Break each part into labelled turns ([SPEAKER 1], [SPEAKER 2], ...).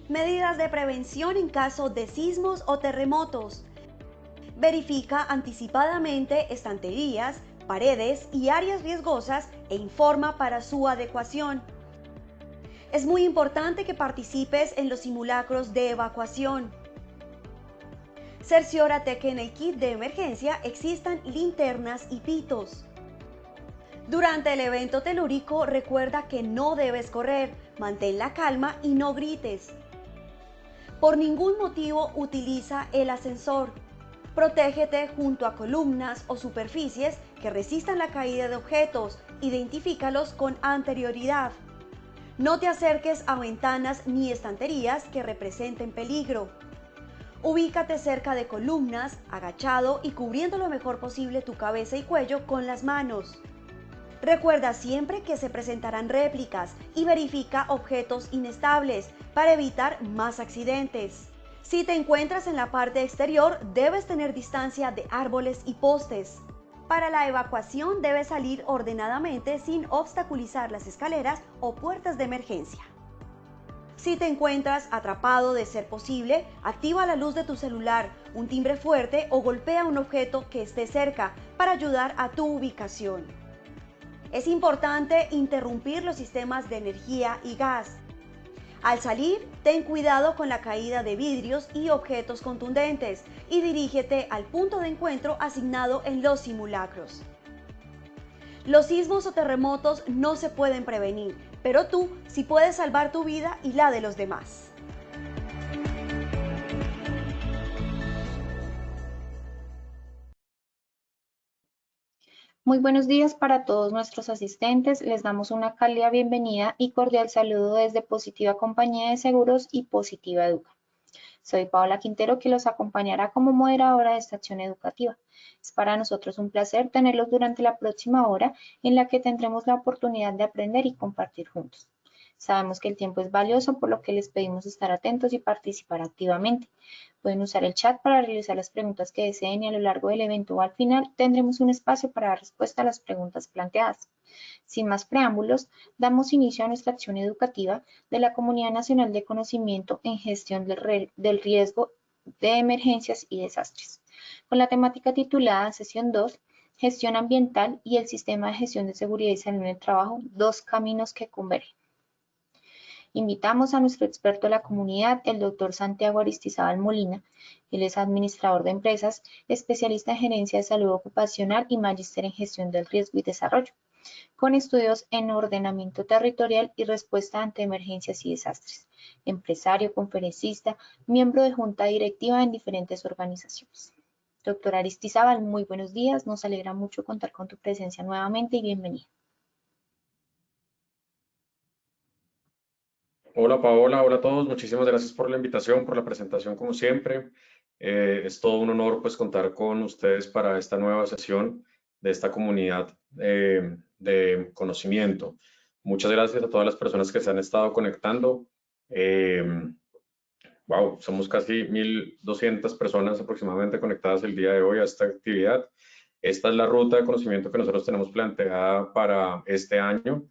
[SPEAKER 1] Medidas de prevención en caso de sismos o terremotos. Verifica anticipadamente estanterías, paredes y áreas riesgosas e informa para su adecuación. Es muy importante que participes en los simulacros de evacuación. Cerciórate que en el kit de emergencia existan linternas y pitos. Durante el evento telúrico, recuerda que no debes correr, mantén la calma y no grites. Por ningún motivo utiliza el ascensor. Protégete junto a columnas o superficies que resistan la caída de objetos. Identifícalos con anterioridad. No te acerques a ventanas ni estanterías que representen peligro. Ubícate cerca de columnas, agachado y cubriendo lo mejor posible tu cabeza y cuello con las manos. Recuerda siempre que se presentarán réplicas y verifica objetos inestables para evitar más accidentes. Si te encuentras en la parte exterior, debes tener distancia de árboles y postes. Para la evacuación debes salir ordenadamente sin obstaculizar las escaleras o puertas de emergencia. Si te encuentras atrapado, de ser posible, activa la luz de tu celular, un timbre fuerte o golpea un objeto que esté cerca para ayudar a tu ubicación. Es importante interrumpir los sistemas de energía y gas. Al salir, ten cuidado con la caída de vidrios y objetos contundentes y dirígete al punto de encuentro asignado en los simulacros. Los sismos o terremotos no se pueden prevenir, pero tú sí puedes salvar tu vida y la de los demás.
[SPEAKER 2] Muy buenos días para todos nuestros asistentes. Les damos una cálida bienvenida y cordial saludo desde Positiva Compañía de Seguros y Positiva Educa. Soy Paola Quintero, que los acompañará como moderadora de esta acción educativa. Es para nosotros un placer tenerlos durante la próxima hora, en la que tendremos la oportunidad de aprender y compartir juntos. Sabemos que el tiempo es valioso, por lo que les pedimos estar atentos y participar activamente. Pueden usar el chat para realizar las preguntas que deseen y a lo largo del evento o al final tendremos un espacio para dar respuesta a las preguntas planteadas. Sin más preámbulos, damos inicio a nuestra acción educativa de la Comunidad Nacional de Conocimiento en Gestión del Riesgo de Emergencias y Desastres, con la temática titulada Sesión 2, Gestión Ambiental y el Sistema de Gestión de Seguridad y Salud en el Trabajo, dos caminos que convergen. Invitamos a nuestro experto de la comunidad, el doctor Santiago Aristizábal Molina. Él es administrador de empresas, especialista en gerencia de salud ocupacional y magíster en gestión del riesgo y desarrollo, con estudios en ordenamiento territorial y respuesta ante emergencias y desastres. Empresario, conferencista, miembro de junta directiva en diferentes organizaciones. Doctor Aristizábal, muy buenos días. Nos alegra mucho contar con tu presencia nuevamente y bienvenida.
[SPEAKER 3] Hola Paola, hola a todos, muchísimas gracias por la invitación, por la presentación como siempre. Es todo un honor pues contar con ustedes para esta nueva sesión de esta comunidad de conocimiento. Muchas gracias a todas las personas que se han estado conectando. Wow, somos casi 1.200 personas aproximadamente conectadas el día de hoy a esta actividad. Esta es la ruta de conocimiento que nosotros tenemos planteada para este año.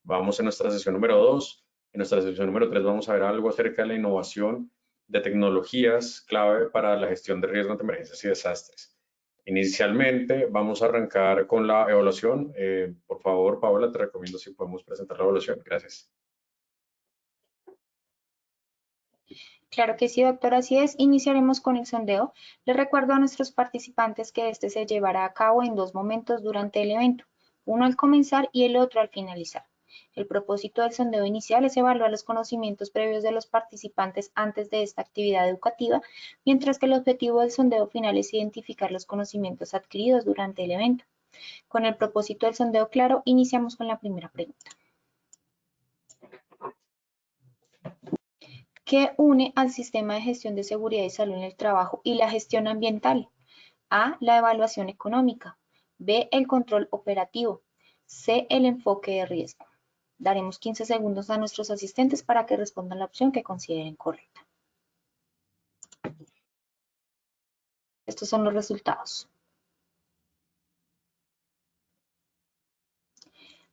[SPEAKER 3] Vamos en nuestra sesión número 2. En nuestra sesión número 3 vamos a ver algo acerca de la innovación de tecnologías clave para la gestión de riesgos de emergencias y desastres. Inicialmente vamos a arrancar con la evaluación. Por favor, Paola, te recomiendo si podemos presentar la evaluación. Gracias.
[SPEAKER 2] Claro que sí, doctor, así es. Iniciaremos con el sondeo. Les recuerdo a nuestros participantes que este se llevará a cabo en dos momentos durante el evento, uno al comenzar y el otro al finalizar. El propósito del sondeo inicial es evaluar los conocimientos previos de los participantes antes de esta actividad educativa, mientras que el objetivo del sondeo final es identificar los conocimientos adquiridos durante el evento. Con el propósito del sondeo claro, iniciamos con la primera pregunta. ¿Qué une al sistema de gestión de seguridad y salud en el trabajo y la gestión ambiental? A, la evaluación económica. B, el control operativo. C, el enfoque de riesgo. Daremos 15 segundos a nuestros asistentes para que respondan la opción que consideren correcta. Estos son los resultados.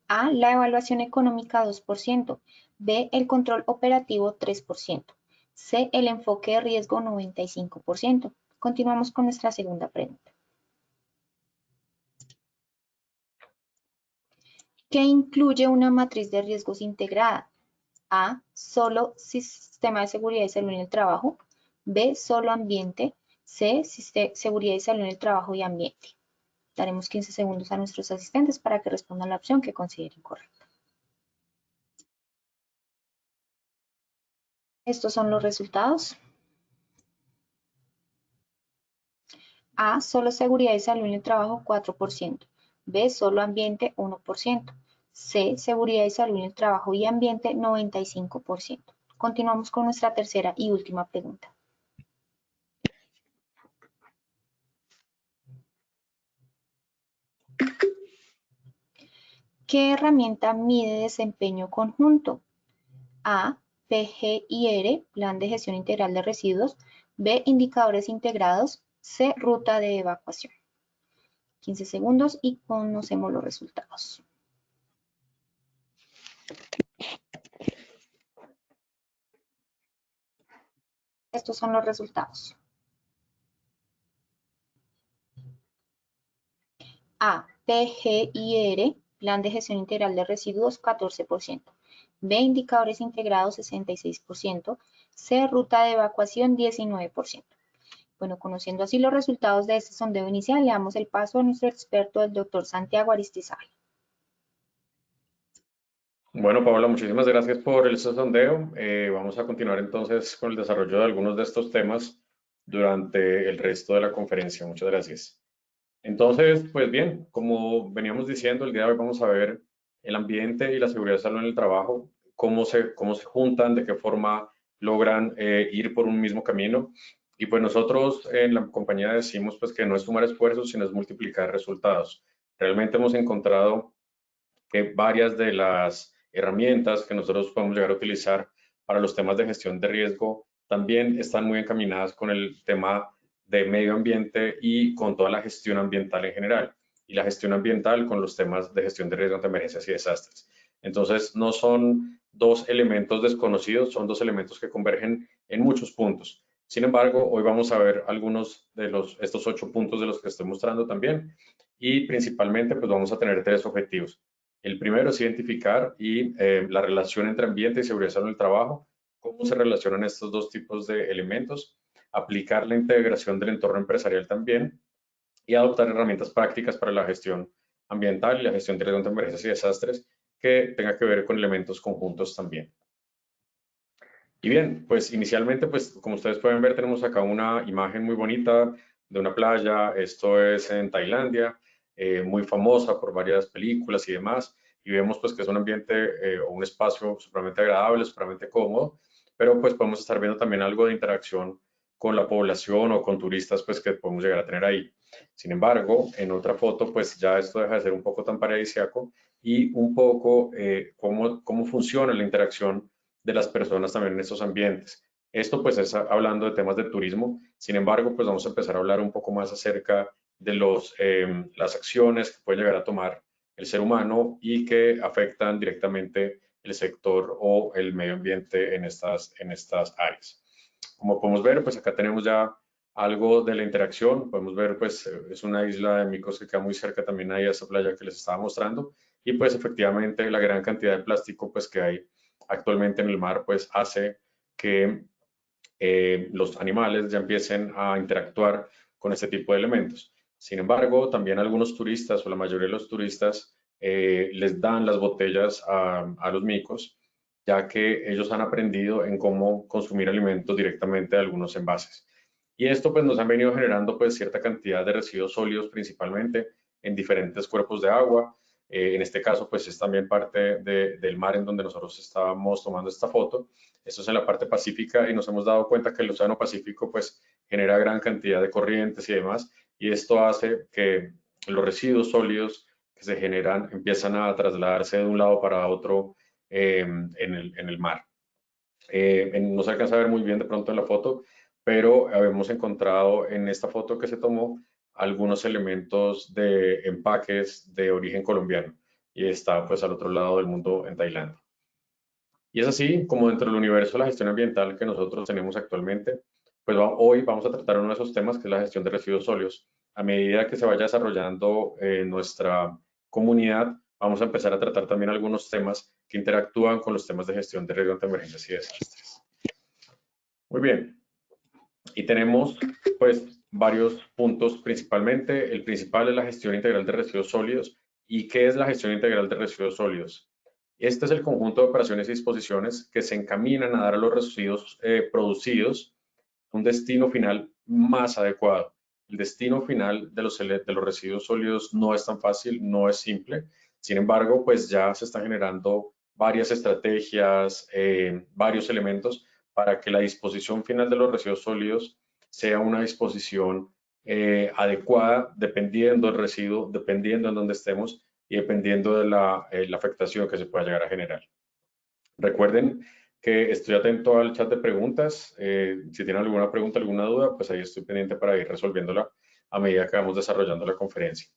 [SPEAKER 2] A, la evaluación económica 2%. B, el control operativo 3%. C, el enfoque de riesgo 95%. Continuamos con nuestra segunda pregunta. ¿Qué incluye una matriz de riesgos integrada? A, solo sistema de seguridad y salud en el trabajo. B, solo ambiente. C, seguridad y salud en el trabajo y ambiente. Daremos 15 segundos a nuestros asistentes para que respondan la opción que consideren correcta. Estos son los resultados. A, solo seguridad y salud en el trabajo, 4%. B, solo ambiente, 1%. C, seguridad y salud en el trabajo y ambiente, 95%. Continuamos con nuestra tercera y última pregunta. ¿Qué herramienta mide desempeño conjunto? A, PGIR, Plan de Gestión Integral de Residuos. B, Indicadores Integrados. C, Ruta de Evacuación. 15 segundos y conocemos los resultados. Estos son los resultados. A, PGIR, Plan de Gestión Integral de Residuos, 14%. B, Indicadores Integrados, 66%. C, Ruta de Evacuación, 19%. Bueno, conociendo así los resultados de este sondeo inicial, le damos el paso a nuestro experto, el doctor Santiago Aristizábal.
[SPEAKER 3] Bueno, Paola, muchísimas gracias por el sondeo. Vamos a continuar entonces con el desarrollo de algunos de estos temas durante el resto de la conferencia. Muchas gracias. Entonces, pues bien, como veníamos diciendo, el día de hoy vamos a ver el ambiente y la seguridad y salud en el trabajo, cómo se juntan, de qué forma logran ir por un mismo camino. Y pues nosotros en la compañía decimos pues que no es sumar esfuerzos, sino es multiplicar resultados. Realmente hemos encontrado que varias de las herramientas que nosotros podemos llegar a utilizar para los temas de gestión de riesgo también están muy encaminadas con el tema de medio ambiente y con toda la gestión ambiental en general, y la gestión ambiental con los temas de gestión de riesgo ante emergencias y desastres. Entonces, no son dos elementos desconocidos, son dos elementos que convergen en muchos puntos. Sin embargo, hoy vamos a ver algunos de estos 8 puntos de los que estoy mostrando también, y principalmente pues vamos a tener 3 objetivos. El primero es identificar la relación entre ambiente y seguridad en el trabajo, cómo se relacionan estos dos tipos de elementos, aplicar la integración del entorno empresarial también y adoptar herramientas prácticas para la gestión ambiental y la gestión de riesgos de emergencias y desastres que tenga que ver con elementos conjuntos también. Y bien, pues inicialmente, pues como ustedes pueden ver, tenemos acá una imagen muy bonita de una playa. Esto es en Tailandia, muy famosa por varias películas y demás. Y vemos pues que es un ambiente o un espacio supremamente agradable, supremamente cómodo, pero pues podemos estar viendo también algo de interacción con la población o con turistas pues que podemos llegar a tener ahí. Sin embargo, en otra foto pues ya esto deja de ser un poco tan paradisíaco y un poco cómo funciona la interacción de las personas también en estos ambientes. Esto pues es hablando de temas de turismo. Sin embargo, pues vamos a empezar a hablar un poco más acerca de las acciones que puede llegar a tomar el ser humano y que afectan directamente el sector o el medio ambiente en estas áreas. Como podemos ver, pues acá tenemos ya algo de la interacción. Podemos ver, pues es una isla de micos que queda muy cerca también ahí a esa playa que les estaba mostrando. Y pues efectivamente la gran cantidad de plástico pues que hay actualmente en el mar pues hace que los animales ya empiecen a interactuar con este tipo de elementos. Sin embargo, también algunos turistas o la mayoría de los turistas les dan las botellas a los micos, ya que ellos han aprendido en cómo consumir alimentos directamente de algunos envases. Y esto pues nos ha venido generando pues cierta cantidad de residuos sólidos principalmente en diferentes cuerpos de agua. En este caso pues es también parte del mar en donde nosotros estábamos tomando esta foto. Esto es en la parte pacífica y nos hemos dado cuenta que el océano Pacífico pues genera gran cantidad de corrientes y demás, y esto hace que los residuos sólidos que se generan empiezan a trasladarse de un lado para otro en el mar. No se alcanza a ver muy bien de pronto en la foto, pero hemos encontrado en esta foto que se tomó algunos elementos de empaques de origen colombiano y está pues al otro lado del mundo en Tailandia. Y es así como dentro del universo de la gestión ambiental que nosotros tenemos actualmente, pues hoy vamos a tratar uno de esos temas que es la gestión de residuos sólidos. A medida que se vaya desarrollando nuestra comunidad, vamos a empezar a tratar también algunos temas que interactúan con los temas de gestión de riesgo ante emergencias y desastres. Muy bien. Y tenemos pues varios puntos principalmente. El principal es la gestión integral de residuos sólidos. ¿Y qué es la gestión integral de residuos sólidos? Este es el conjunto de operaciones y disposiciones que se encaminan a dar a los residuos producidos un destino final más adecuado. El destino final de los residuos sólidos no es tan fácil, no es simple. Sin embargo, pues ya se están generando varias estrategias, varios elementos para que la disposición final de los residuos sólidos sea una disposición adecuada dependiendo del residuo, dependiendo en dónde estemos y dependiendo de la afectación que se pueda llegar a generar. Recuerden que estoy atento al chat de preguntas. Si tienen alguna pregunta, alguna duda, pues ahí estoy pendiente para ir resolviéndola a medida que vamos desarrollando la conferencia.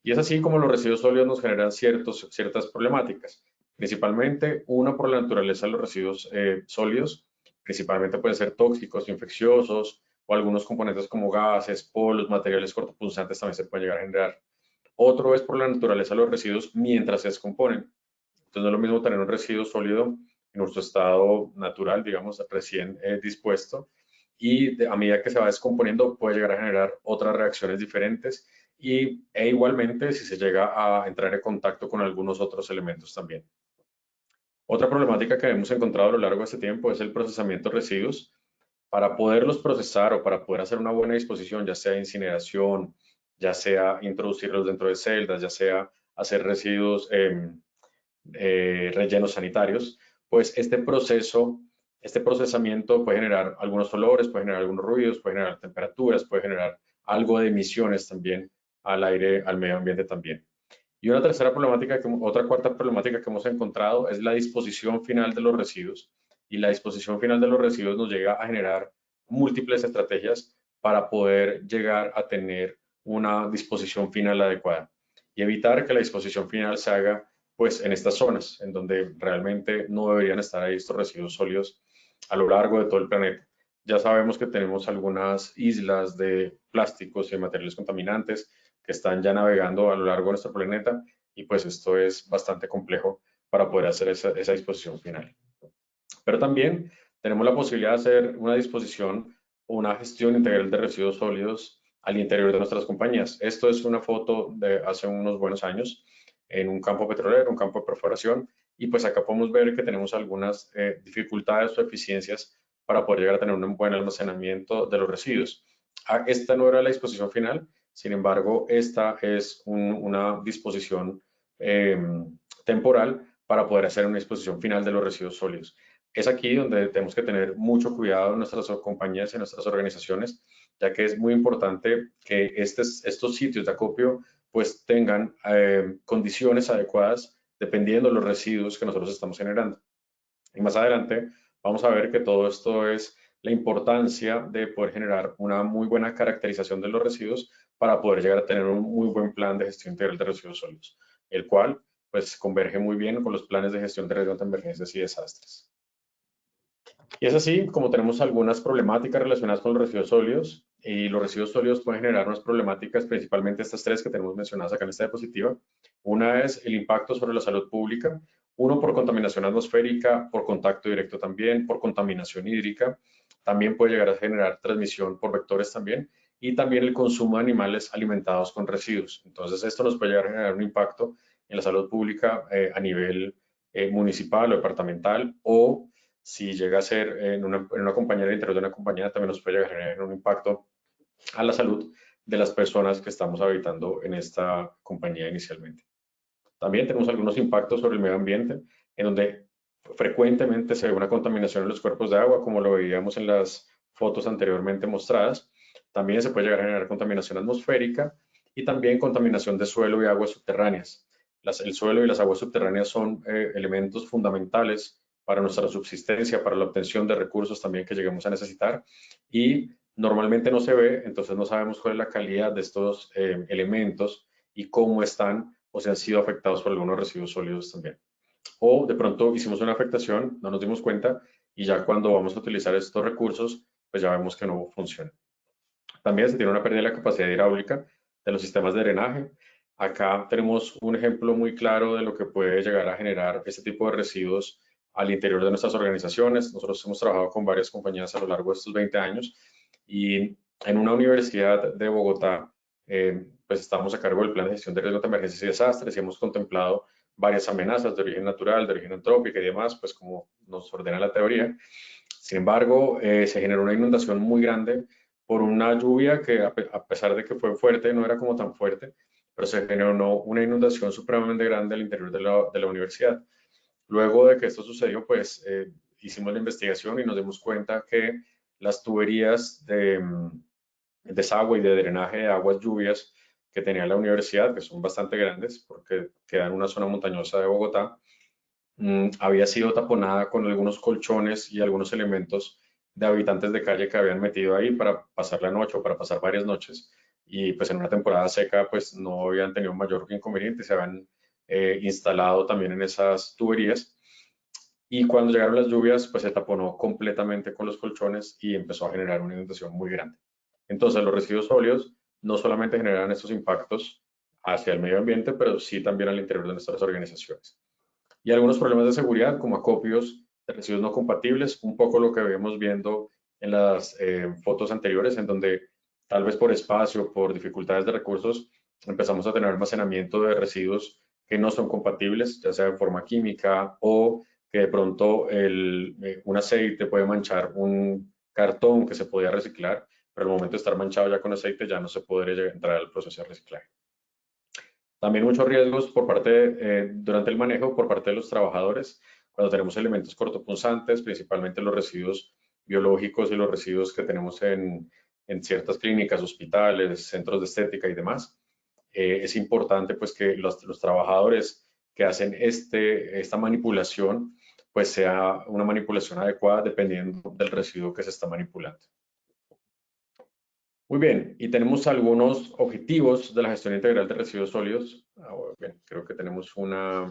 [SPEAKER 3] Y es así como los residuos sólidos nos generan ciertas problemáticas. Principalmente, una por la naturaleza de los residuos sólidos, principalmente pueden ser tóxicos, infecciosos o algunos componentes como gases, polos, materiales cortopunzantes también se pueden llegar a generar. Otro es por la naturaleza de los residuos mientras se descomponen. Entonces no es lo mismo tener un residuo sólido en nuestro estado natural, digamos, recién dispuesto, y a medida que se va descomponiendo puede llegar a generar otras reacciones diferentes e igualmente si se llega a entrar en contacto con algunos otros elementos también. Otra problemática que hemos encontrado a lo largo de este tiempo es el procesamiento de residuos. Para poderlos procesar o para poder hacer una buena disposición, ya sea incineración, ya sea introducirlos dentro de celdas, ya sea hacer residuos rellenos sanitarios, pues este procesamiento puede generar algunos olores, puede generar algunos ruidos, puede generar temperaturas, puede generar algo de emisiones también al aire, al medio ambiente también. Y una tercera problemática, otra cuarta problemática que hemos encontrado es la disposición final de los residuos. Y la disposición final de los residuos nos llega a generar múltiples estrategias para poder llegar a tener una disposición final adecuada y evitar que la disposición final se haga pues en estas zonas en donde realmente no deberían estar ahí estos residuos sólidos a lo largo de todo el planeta. Ya sabemos que tenemos algunas islas de plásticos y materiales contaminantes que están ya navegando a lo largo de nuestro planeta y pues esto es bastante complejo para poder hacer esa disposición final. Pero también tenemos la posibilidad de hacer una disposición o una gestión integral de residuos sólidos al interior de nuestras compañías. Esto es una foto de hace unos buenos años en un campo petrolero, un campo de perforación, y pues acá podemos ver que tenemos algunas dificultades o eficiencias para poder llegar a tener un buen almacenamiento de los residuos. Esta no era la disposición final, sin embargo, esta es una disposición temporal para poder hacer una disposición final de los residuos sólidos. Es aquí donde tenemos que tener mucho cuidado en nuestras compañías y en nuestras organizaciones, ya que es muy importante que estos sitios de acopio pues tengan condiciones adecuadas dependiendo de los residuos que nosotros estamos generando. Y más adelante vamos a ver que todo esto es la importancia de poder generar una muy buena caracterización de los residuos para poder llegar a tener un muy buen plan de gestión integral de residuos sólidos, el cual pues converge muy bien con los planes de gestión de riesgo ante emergencias y desastres. Y es así como tenemos algunas problemáticas relacionadas con los residuos sólidos y los residuos sólidos pueden generar unas problemáticas, principalmente estas tres que tenemos mencionadas acá en esta diapositiva. Una es el impacto sobre la salud pública, uno por contaminación atmosférica, por contacto directo también, por contaminación hídrica, también puede llegar a generar transmisión por vectores también y también el consumo de animales alimentados con residuos. Entonces esto nos puede llegar a generar un impacto en la salud pública a nivel municipal o departamental o si llega a ser en una compañía, al interior de una compañía, también nos puede llegar a generar un impacto a la salud de las personas que estamos habitando en esta compañía inicialmente. También tenemos algunos impactos sobre el medio ambiente, en donde frecuentemente se ve una contaminación en los cuerpos de agua, como lo veíamos en las fotos anteriormente mostradas. También se puede llegar a generar contaminación atmosférica y también contaminación de suelo y aguas subterráneas. El suelo y las aguas subterráneas son elementos fundamentales para nuestra subsistencia, para la obtención de recursos también que lleguemos a necesitar y normalmente no se ve, entonces no sabemos cuál es la calidad de estos elementos y cómo están o si han sido afectados por algunos residuos sólidos también. o de pronto hicimos una afectación, no nos dimos cuenta y ya cuando vamos a utilizar estos recursos, pues ya vemos que no funciona. También se tiene una pérdida de la capacidad hidráulica de los sistemas de drenaje. Acá tenemos un ejemplo muy claro de lo que puede llegar a generar este tipo de residuos al interior de nuestras organizaciones. Nosotros hemos trabajado con varias compañías a lo largo de estos 20 años y en una universidad de Bogotá, pues estamos a cargo del Plan de Gestión de Riesgos de Emergencias y Desastres y hemos contemplado varias amenazas de origen natural, de origen antrópico y demás, pues como nos ordena la teoría. Sin embargo, se generó una inundación muy grande por una lluvia que a pesar de que fue fuerte, no era como tan fuerte, pero se generó una inundación supremamente grande al interior de la universidad. Luego de que esto sucedió, pues hicimos la investigación y nos dimos cuenta que las tuberías de desagüe y de drenaje de aguas lluvias que tenía la universidad, que son bastante grandes porque queda en una zona montañosa de Bogotá, había sido taponada con algunos colchones y algunos elementos de habitantes de calle que habían metido ahí para pasar la noche o para pasar varias noches. Y pues en una temporada seca pues no habían tenido mayor inconveniente, se habían instalado también en esas tuberías. Y cuando llegaron las lluvias pues se taponó completamente con los colchones y empezó a generar una inundación muy grande. Entonces los residuos sólidos no solamente generan estos impactos hacia el medio ambiente, pero sí también al interior de nuestras organizaciones y algunos problemas de seguridad como acopios de residuos no compatibles, un poco lo que vemos viendo en las fotos anteriores, en donde tal vez por espacio, por dificultades de recursos, empezamos a tener almacenamiento de residuos que no son compatibles, ya sea de forma química o que de pronto un aceite puede manchar un cartón que se podía reciclar, pero al momento de estar manchado ya con aceite ya no se podría entrar al proceso de reciclaje. También muchos riesgos por durante el manejo por parte de los trabajadores, cuando tenemos elementos cortopunzantes, principalmente los residuos biológicos y los residuos que tenemos en ciertas clínicas, hospitales, centros de estética y demás. Es importante pues que los trabajadores que hacen esta manipulación pues sea una manipulación adecuada dependiendo del residuo que se está manipulando. Muy bien, y tenemos algunos objetivos de la gestión integral de residuos sólidos. Bien, creo que tenemos una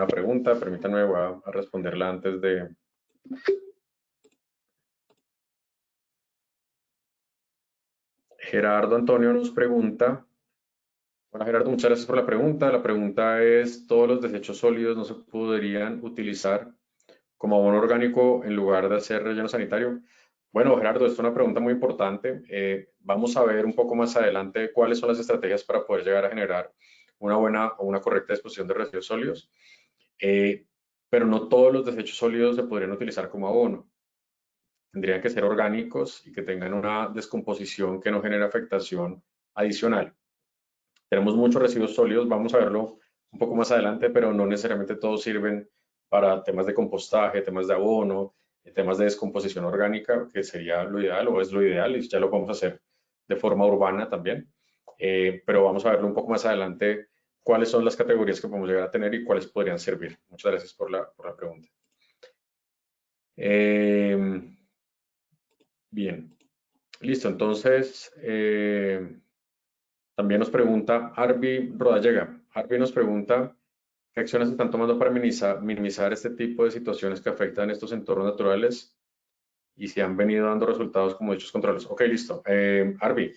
[SPEAKER 3] pregunta, permítanme, voy a responderla antes de... Gerardo Antonio nos pregunta, hola Gerardo, muchas gracias por la pregunta. La pregunta es, ¿todos los desechos sólidos no se podrían utilizar como abono orgánico en lugar de hacer relleno sanitario? Bueno, Gerardo, esta es una pregunta muy importante. Vamos a ver un poco más adelante cuáles son las estrategias para poder llegar a generar una buena o una correcta disposición de residuos sólidos. Pero no todos los desechos sólidos se podrían utilizar como abono. Tendrían que ser orgánicos y que tengan una descomposición que no genere afectación adicional. Tenemos muchos residuos sólidos, vamos a verlo un poco más adelante, pero no necesariamente todos sirven para temas de compostaje, temas de abono, temas de descomposición orgánica, que sería lo ideal o es lo ideal y ya lo podemos hacer de forma urbana también. Pero vamos a verlo un poco más adelante cuáles son las categorías que podemos llegar a tener y cuáles podrían servir. Muchas gracias por la pregunta. Bien, listo. Entonces, también nos pregunta Arby Rodallega. Arby nos pregunta, ¿qué acciones se están tomando para minimizar este tipo de situaciones que afectan estos entornos naturales y si han venido dando resultados como dichos controles? Ok, listo. Arby,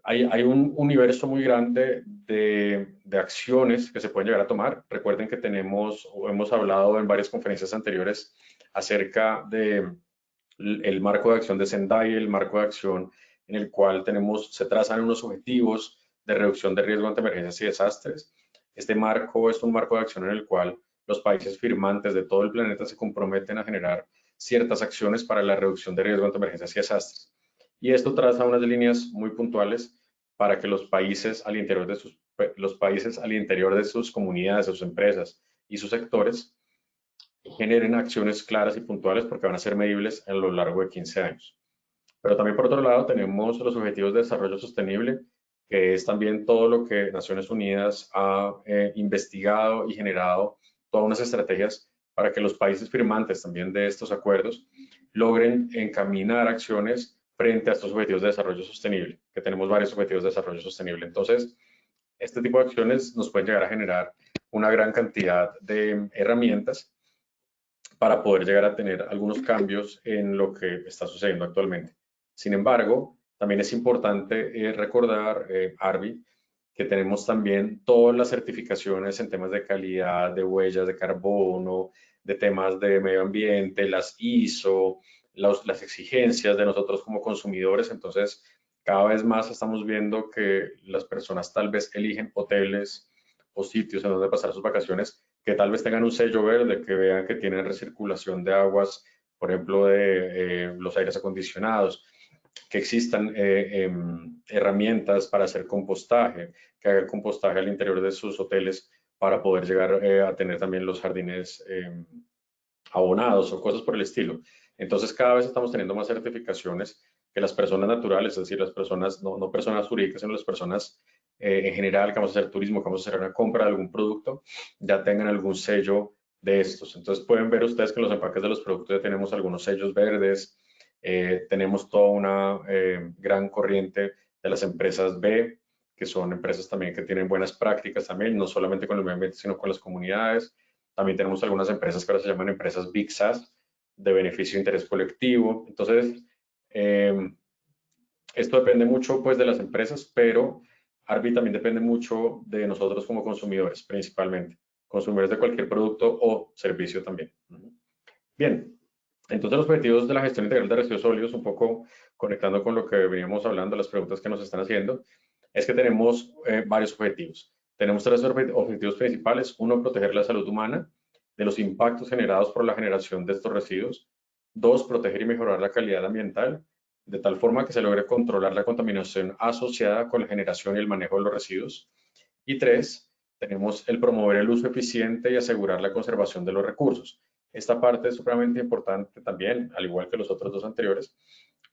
[SPEAKER 3] hay un universo muy grande de acciones que se pueden llegar a tomar. Recuerden que hemos hablado en varias conferencias anteriores acerca de el marco de acción de Sendai, el marco de acción en el cual se trazan unos objetivos de reducción de riesgo ante emergencias y desastres. Este marco es un marco de acción en el cual los países firmantes de todo el planeta se comprometen a generar ciertas acciones para la reducción de riesgo ante emergencias y desastres. Y esto traza unas líneas muy puntuales para que los países al interior de sus comunidades, sus empresas y sus sectores generen acciones claras y puntuales porque van a ser medibles a lo largo de 15 años. Pero también por otro lado tenemos los Objetivos de Desarrollo Sostenible, que es también todo lo que Naciones Unidas ha investigado y generado todas unas estrategias para que los países firmantes también de estos acuerdos logren encaminar acciones frente a estos Objetivos de Desarrollo Sostenible, que tenemos varios Objetivos de Desarrollo Sostenible. Entonces, este tipo de acciones nos pueden llegar a generar una gran cantidad de herramientas para poder llegar a tener algunos cambios en lo que está sucediendo actualmente. Sin embargo, también es importante recordar, Arvi, que tenemos también todas las certificaciones en temas de calidad, de huellas de carbono, de temas de medio ambiente, las ISO, las exigencias de nosotros como consumidores. Entonces, cada vez más estamos viendo que las personas tal vez eligen hoteles o sitios en donde pasar sus vacaciones que tal vez tengan un sello verde, que vean que tienen recirculación de aguas, por ejemplo, de los aires acondicionados, que existan herramientas para hacer compostaje, que hagan compostaje al interior de sus hoteles para poder llegar a tener también los jardines abonados o cosas por el estilo. Entonces, cada vez estamos teniendo más certificaciones que las personas naturales, es decir, las personas, no personas jurídicas, sino las personas en general que vamos a hacer turismo, que vamos a hacer una compra de algún producto, ya tengan algún sello de estos. Entonces, pueden ver ustedes que en los empaques de los productos ya tenemos algunos sellos verdes, tenemos toda una gran corriente de las empresas B, que son empresas también que tienen buenas prácticas también, no solamente con el medio ambiente, sino con las comunidades. También tenemos algunas empresas que ahora se llaman empresas Big SaaS, de beneficio de interés colectivo. Entonces, esto depende mucho pues de las empresas, pero Arby también depende mucho de nosotros como consumidores, principalmente. Consumidores de cualquier producto o servicio también. Bien, entonces los objetivos de la gestión integral de residuos sólidos, un poco conectando con lo que veníamos hablando, las preguntas que nos están haciendo, es que tenemos varios objetivos. Tenemos tres objetivos principales. Uno, proteger la salud humana de los impactos generados por la generación de estos residuos. Dos, proteger y mejorar la calidad ambiental, de tal forma que se logre controlar la contaminación asociada con la generación y el manejo de los residuos. Y tres, tenemos el promover el uso eficiente y asegurar la conservación de los recursos. Esta parte es supremamente importante también, al igual que los otros dos anteriores,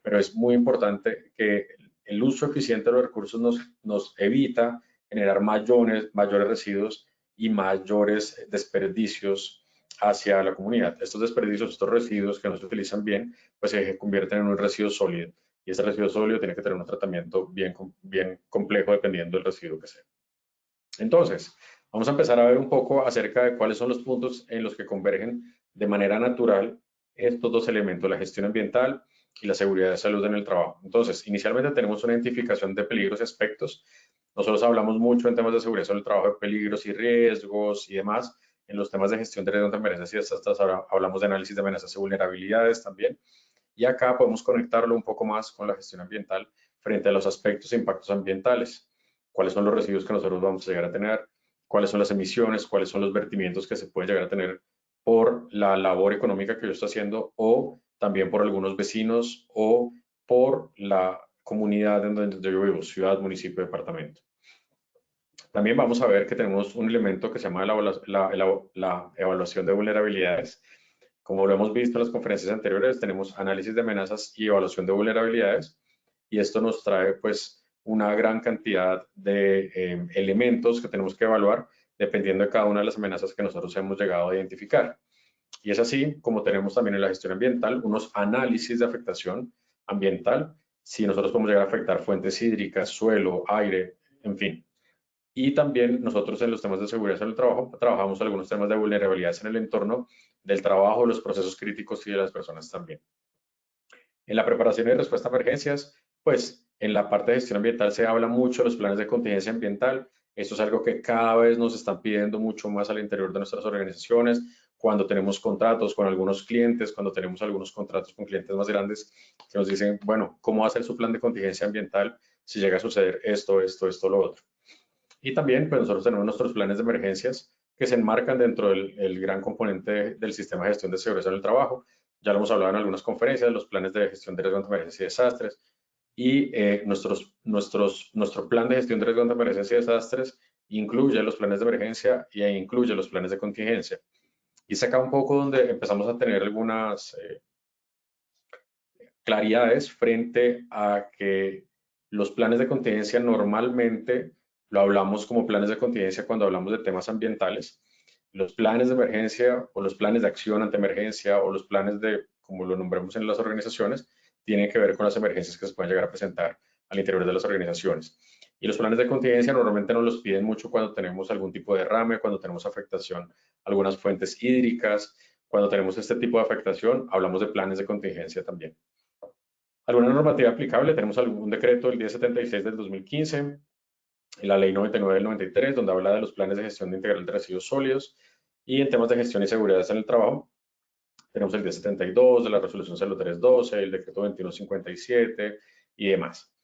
[SPEAKER 3] pero es muy importante que el uso eficiente de los recursos nos evita generar mayores residuos y mayores desperdicios hacia la comunidad. Estos desperdicios, estos residuos que no se utilizan bien, pues se convierten en un residuo sólido. Y ese residuo sólido tiene que tener un tratamiento bien complejo dependiendo del residuo que sea. Entonces, vamos a empezar a ver un poco acerca de cuáles son los puntos en los que convergen de manera natural estos dos elementos, la gestión ambiental y la seguridad de salud en el trabajo. Entonces, inicialmente tenemos una identificación de peligros y aspectos. Nosotros hablamos mucho en temas de seguridad en el trabajo, de peligros y riesgos y demás. En los temas de gestión de riesgos de emergencias, ahora hablamos de análisis de amenazas y vulnerabilidades también. Y acá podemos conectarlo un poco más con la gestión ambiental frente a los aspectos e impactos ambientales. Cuáles son los residuos que nosotros vamos a llegar a tener, cuáles son las emisiones, cuáles son los vertimientos que se pueden llegar a tener por la labor económica que yo estoy haciendo o también por algunos vecinos o por la comunidad en donde yo vivo, ciudad, municipio, departamento. También vamos a ver que tenemos un elemento que se llama la evaluación de vulnerabilidades. Como lo hemos visto en las conferencias anteriores, tenemos análisis de amenazas y evaluación de vulnerabilidades y esto nos trae pues una gran cantidad de elementos que tenemos que evaluar dependiendo de cada una de las amenazas que nosotros hemos llegado a identificar. Y es así como tenemos también en la gestión ambiental unos análisis de afectación ambiental, si nosotros podemos llegar a afectar fuentes hídricas, suelo, aire, en fin. Y también nosotros en los temas de seguridad en el trabajo trabajamos algunos temas de vulnerabilidades en el entorno del trabajo, los procesos críticos y de las personas también. En la preparación y respuesta a emergencias, pues en la parte de gestión ambiental se habla mucho de los planes de contingencia ambiental. Esto es algo que cada vez nos están pidiendo mucho más al interior de nuestras organizaciones. Cuando tenemos contratos con algunos clientes, cuando tenemos algunos contratos con clientes más grandes, que nos dicen, bueno, ¿cómo hacer su plan de contingencia ambiental si llega a suceder esto, lo otro? Y también, pues nosotros tenemos nuestros planes de emergencias que se enmarcan dentro del gran componente del sistema de gestión de seguridad en el trabajo. Ya lo hemos hablado en algunas conferencias, los planes de gestión de riesgo ante emergencia y desastres. Y nuestro plan de gestión de riesgo ante emergencia y desastres incluye los planes de emergencia y incluye los planes de contingencia. Y es acá un poco donde empezamos a tener algunas claridades frente a que los planes de contingencia normalmente lo hablamos como planes de contingencia cuando hablamos de temas ambientales. Los planes de emergencia o los planes de acción ante emergencia o los planes de, como lo nombramos en las organizaciones, tienen que ver con las emergencias que se pueden llegar a presentar al interior de las organizaciones. Y los planes de contingencia normalmente nos los piden mucho cuando tenemos algún tipo de derrame, cuando tenemos afectación a algunas fuentes hídricas. Cuando tenemos este tipo de afectación, hablamos de planes de contingencia también. ¿Alguna normativa aplicable? Tenemos algún decreto, el 1076 del 2015, la ley 99 del 93, donde habla de los planes de gestión integral de residuos sólidos. Y en temas de gestión y seguridad en el trabajo, tenemos el 1072 de la resolución 0312, el decreto 2157 y demás.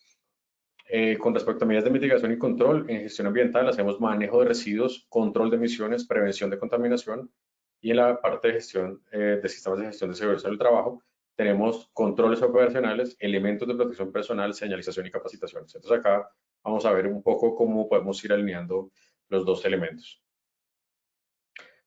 [SPEAKER 3] Con respecto a medidas de mitigación y control, en gestión ambiental hacemos manejo de residuos, control de emisiones, prevención de contaminación, y en la parte de gestión de sistemas de gestión de seguridad del trabajo tenemos controles operacionales, elementos de protección personal, señalización y capacitaciones. Entonces acá vamos a ver un poco cómo podemos ir alineando los dos elementos.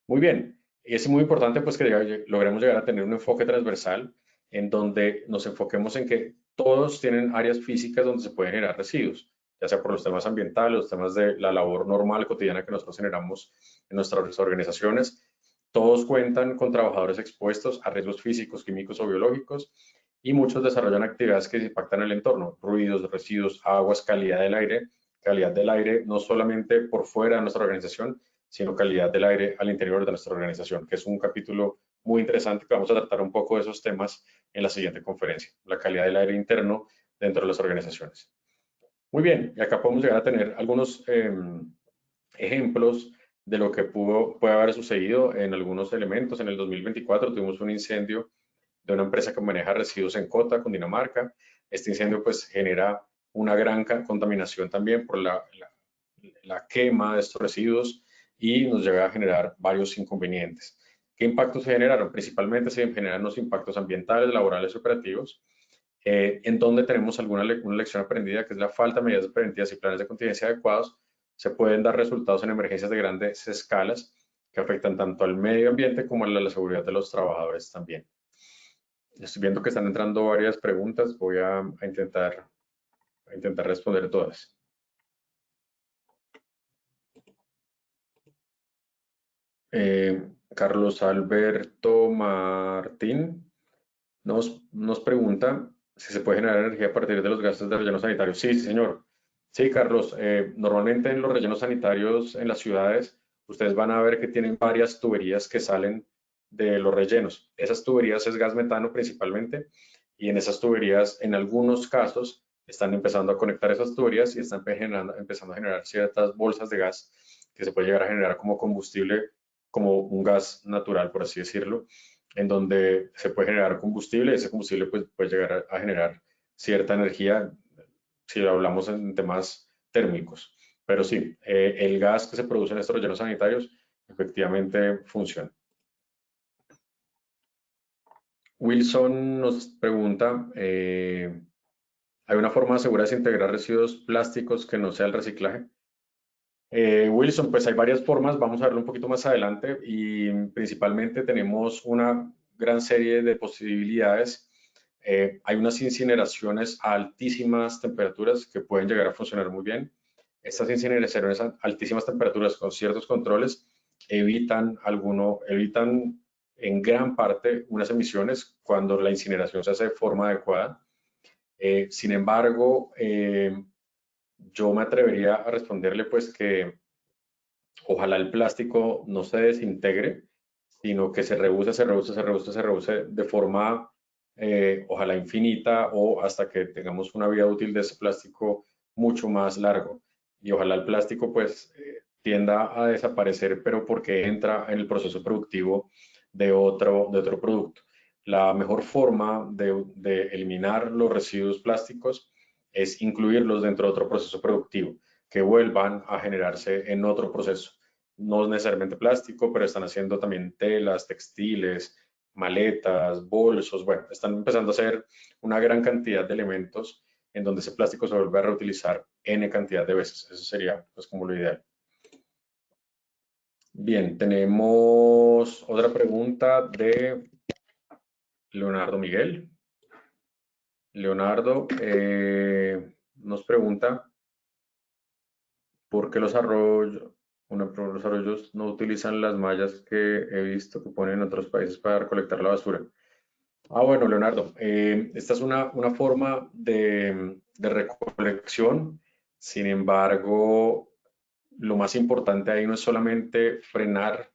[SPEAKER 3] Muy bien, es muy importante pues que logremos llegar a tener un enfoque transversal en donde nos enfoquemos en que todos tienen áreas físicas donde se pueden generar residuos, ya sea por los temas ambientales, los temas de la labor normal cotidiana que nosotros generamos en nuestras organizaciones. Todos cuentan con trabajadores expuestos a riesgos físicos, químicos o biológicos, y muchos desarrollan actividades que impactan el entorno, ruidos, residuos, aguas, calidad del aire no solamente por fuera de nuestra organización, sino calidad del aire al interior de nuestra organización, que es un capítulo muy interesante que vamos a tratar un poco de esos temas en la siguiente conferencia, la calidad del aire interno dentro de las organizaciones. Muy bien, y acá podemos llegar a tener algunos ejemplos de lo que puede haber sucedido en algunos elementos. En el 2024 tuvimos un incendio de una empresa que maneja residuos en Cota, Cundinamarca. Este incendio pues genera una gran contaminación también por la quema de estos residuos y nos llega a generar varios inconvenientes. ¿Qué impactos se generaron? Principalmente se generan los impactos ambientales, laborales y operativos, en donde tenemos una lección aprendida, que es la falta de medidas preventivas y planes de contingencia adecuados. Se pueden dar resultados en emergencias de grandes escalas que afectan tanto al medio ambiente como a la seguridad de los trabajadores también. Estoy viendo que están entrando varias preguntas, voy a intentar responder todas. Carlos Alberto Martín nos pregunta si se puede generar energía a partir de los gases de relleno sanitario. Sí, sí, señor. Sí, Carlos. Normalmente en los rellenos sanitarios en las ciudades, ustedes van a ver que tienen varias tuberías que salen de los rellenos. Esas tuberías es gas metano principalmente, y en esas tuberías, en algunos casos, están empezando a conectar esas tuberías y están empezando a generar ciertas bolsas de gas que se puede llegar a generar como combustible, como un gas natural, por así decirlo, en donde se puede generar combustible, y ese combustible pues, puede llegar a generar cierta energía si lo hablamos en temas térmicos. Pero sí, el gas que se produce en estos rellenos sanitarios efectivamente funciona. Wilson nos pregunta, ¿hay una forma segura de integrar residuos plásticos que no sea el reciclaje? Wilson, pues hay varias formas, vamos a verlo un poquito más adelante, y principalmente tenemos una gran serie de posibilidades. Hay unas incineraciones a altísimas temperaturas que pueden llegar a funcionar muy bien. Estas incineraciones a altísimas temperaturas con ciertos controles evitan en gran parte unas emisiones cuando la incineración se hace de forma adecuada. Sin embargo, yo me atrevería a responderle pues que ojalá el plástico no se desintegre, sino que se reduce de forma ojalá infinita, o hasta que tengamos una vida útil de ese plástico mucho más largo. Y ojalá el plástico pues tienda a desaparecer, pero porque entra en el proceso productivo de otro producto. La mejor forma de eliminar los residuos plásticos es incluirlos dentro de otro proceso productivo, que vuelvan a generarse en otro proceso. No es necesariamente plástico, pero están haciendo también telas, textiles, maletas, bolsos. Bueno, están empezando a hacer una gran cantidad de elementos en donde ese plástico se vuelve a reutilizar N cantidad de veces. Eso sería pues como lo ideal. Bien, tenemos otra pregunta de Leonardo Miguel. Leonardo nos pregunta por qué los arroyos no utilizan las mallas que he visto que ponen en otros países para recolectar la basura. Bueno, Leonardo, esta es una forma de recolección Sin embargo, lo más importante ahí no es solamente frenar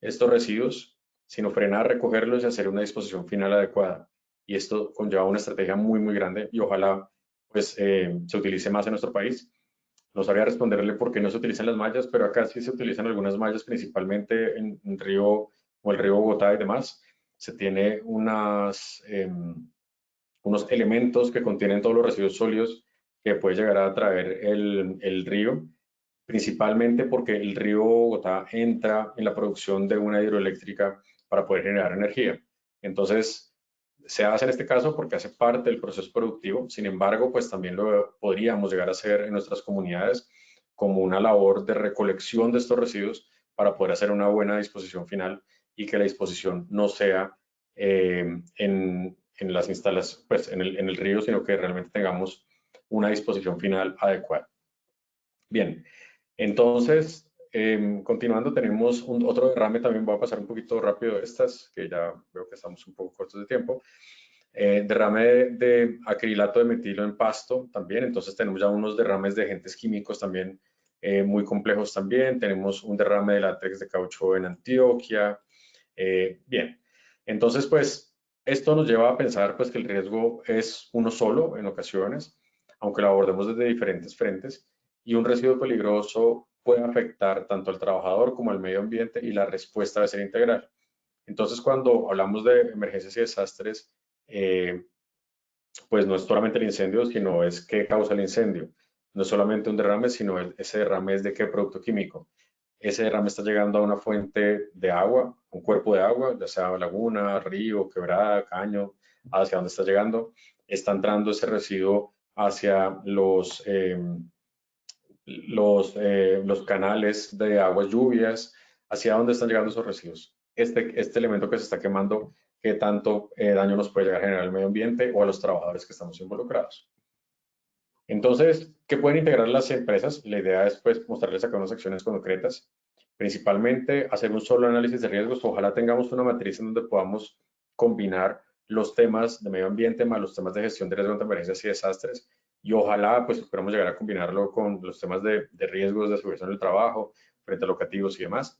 [SPEAKER 3] estos residuos, sino frenar, recogerlos y hacer una disposición final adecuada. Y esto conlleva una estrategia muy, muy grande y ojalá pues se utilice más en nuestro país. No sabría responderle por qué no se utilizan las mallas, pero acá sí se utilizan algunas mallas, principalmente en río o el río Bogotá y demás. Se tiene unos elementos que contienen todos los residuos sólidos que puede llegar a traer el río, principalmente porque el río Bogotá entra en la producción de una hidroeléctrica para poder generar energía. Entonces, se hace en este caso porque hace parte del proceso productivo. Sin embargo, pues también lo podríamos llegar a hacer en nuestras comunidades como una labor de recolección de estos residuos para poder hacer una buena disposición final y que la disposición no sea en las instalaciones, pues en el río, sino que realmente tengamos una disposición final adecuada. Bien, entonces, continuando, tenemos otro derrame, también voy a pasar un poquito rápido estas, que ya veo que estamos un poco cortos de tiempo. Derrame de acrilato de metilo en pasto también, entonces tenemos ya unos derrames de agentes químicos también muy complejos también. Tenemos un derrame de látex de caucho en Antioquia. Bien, entonces pues esto nos lleva a pensar pues que el riesgo es uno solo en ocasiones, aunque lo abordemos desde diferentes frentes, y un residuo peligroso puede afectar tanto al trabajador como al medio ambiente y la respuesta debe ser integral. Entonces, cuando hablamos de emergencias y desastres, eh, pues no es solamente el incendio, sino es qué causa el incendio. No es solamente un derrame, sino ese derrame es de qué producto químico. Ese derrame está llegando a una fuente de agua, un cuerpo de agua, ya sea laguna, río, quebrada, caño, hacia dónde está llegando. Está entrando ese residuo hacia los canales de aguas lluvias, hacia dónde están llegando esos residuos. Este elemento que se está quemando, qué tanto daño nos puede llegar a generar al medio ambiente o a los trabajadores que estamos involucrados. Entonces, ¿qué pueden integrar las empresas? La idea es pues, mostrarles acá unas acciones concretas, principalmente hacer un solo análisis de riesgos. Ojalá tengamos una matriz en donde podamos combinar los temas de medio ambiente más los temas de gestión de riesgos ante emergencias y desastres. Y ojalá pues esperamos llegar a combinarlo con los temas de riesgos de seguridad en el trabajo, frente a locativos y demás.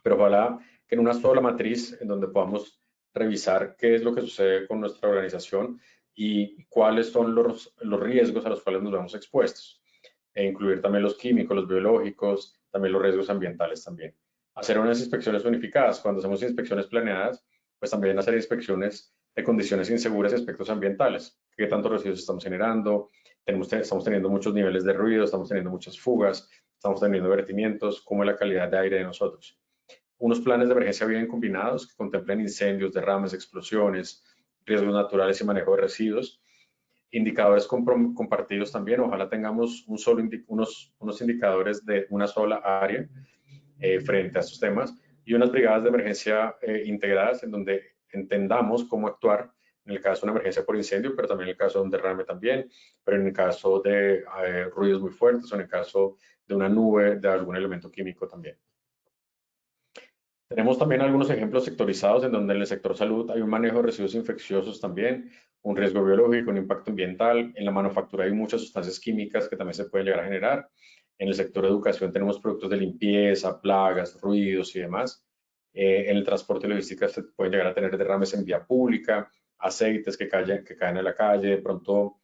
[SPEAKER 3] Pero ojalá que en una sola matriz en donde podamos revisar qué es lo que sucede con nuestra organización y cuáles son los riesgos a los cuales nos vemos expuestos. E incluir también los químicos, los biológicos, también los riesgos ambientales también. Hacer unas inspecciones unificadas. Cuando hacemos inspecciones planeadas, pues también hacer inspecciones de condiciones inseguras y aspectos ambientales. ¿Qué tantos residuos estamos generando? Estamos teniendo muchos niveles de ruido, estamos teniendo muchas fugas, estamos teniendo vertimientos, cómo es la calidad de aire de nosotros. Unos planes de emergencia bien combinados que contemplen incendios, derrames, explosiones, riesgos naturales y manejo de residuos. Indicadores compartidos también. Ojalá tengamos unos indicadores de una sola área frente a estos temas y unas brigadas de emergencia integradas en donde entendamos cómo actuar en el caso de una emergencia por incendio, pero también en el caso de un derrame también, pero en el caso de ruidos muy fuertes o en el caso de una nube de algún elemento químico también. Tenemos también algunos ejemplos sectorizados en donde en el sector salud hay un manejo de residuos infecciosos también, un riesgo biológico, un impacto ambiental. En la manufactura hay muchas sustancias químicas que también se pueden llegar a generar. En el sector de educación tenemos productos de limpieza, plagas, ruidos y demás. En el transporte y logística se pueden llegar a tener derrames en vía pública, aceites que caen en la calle, de pronto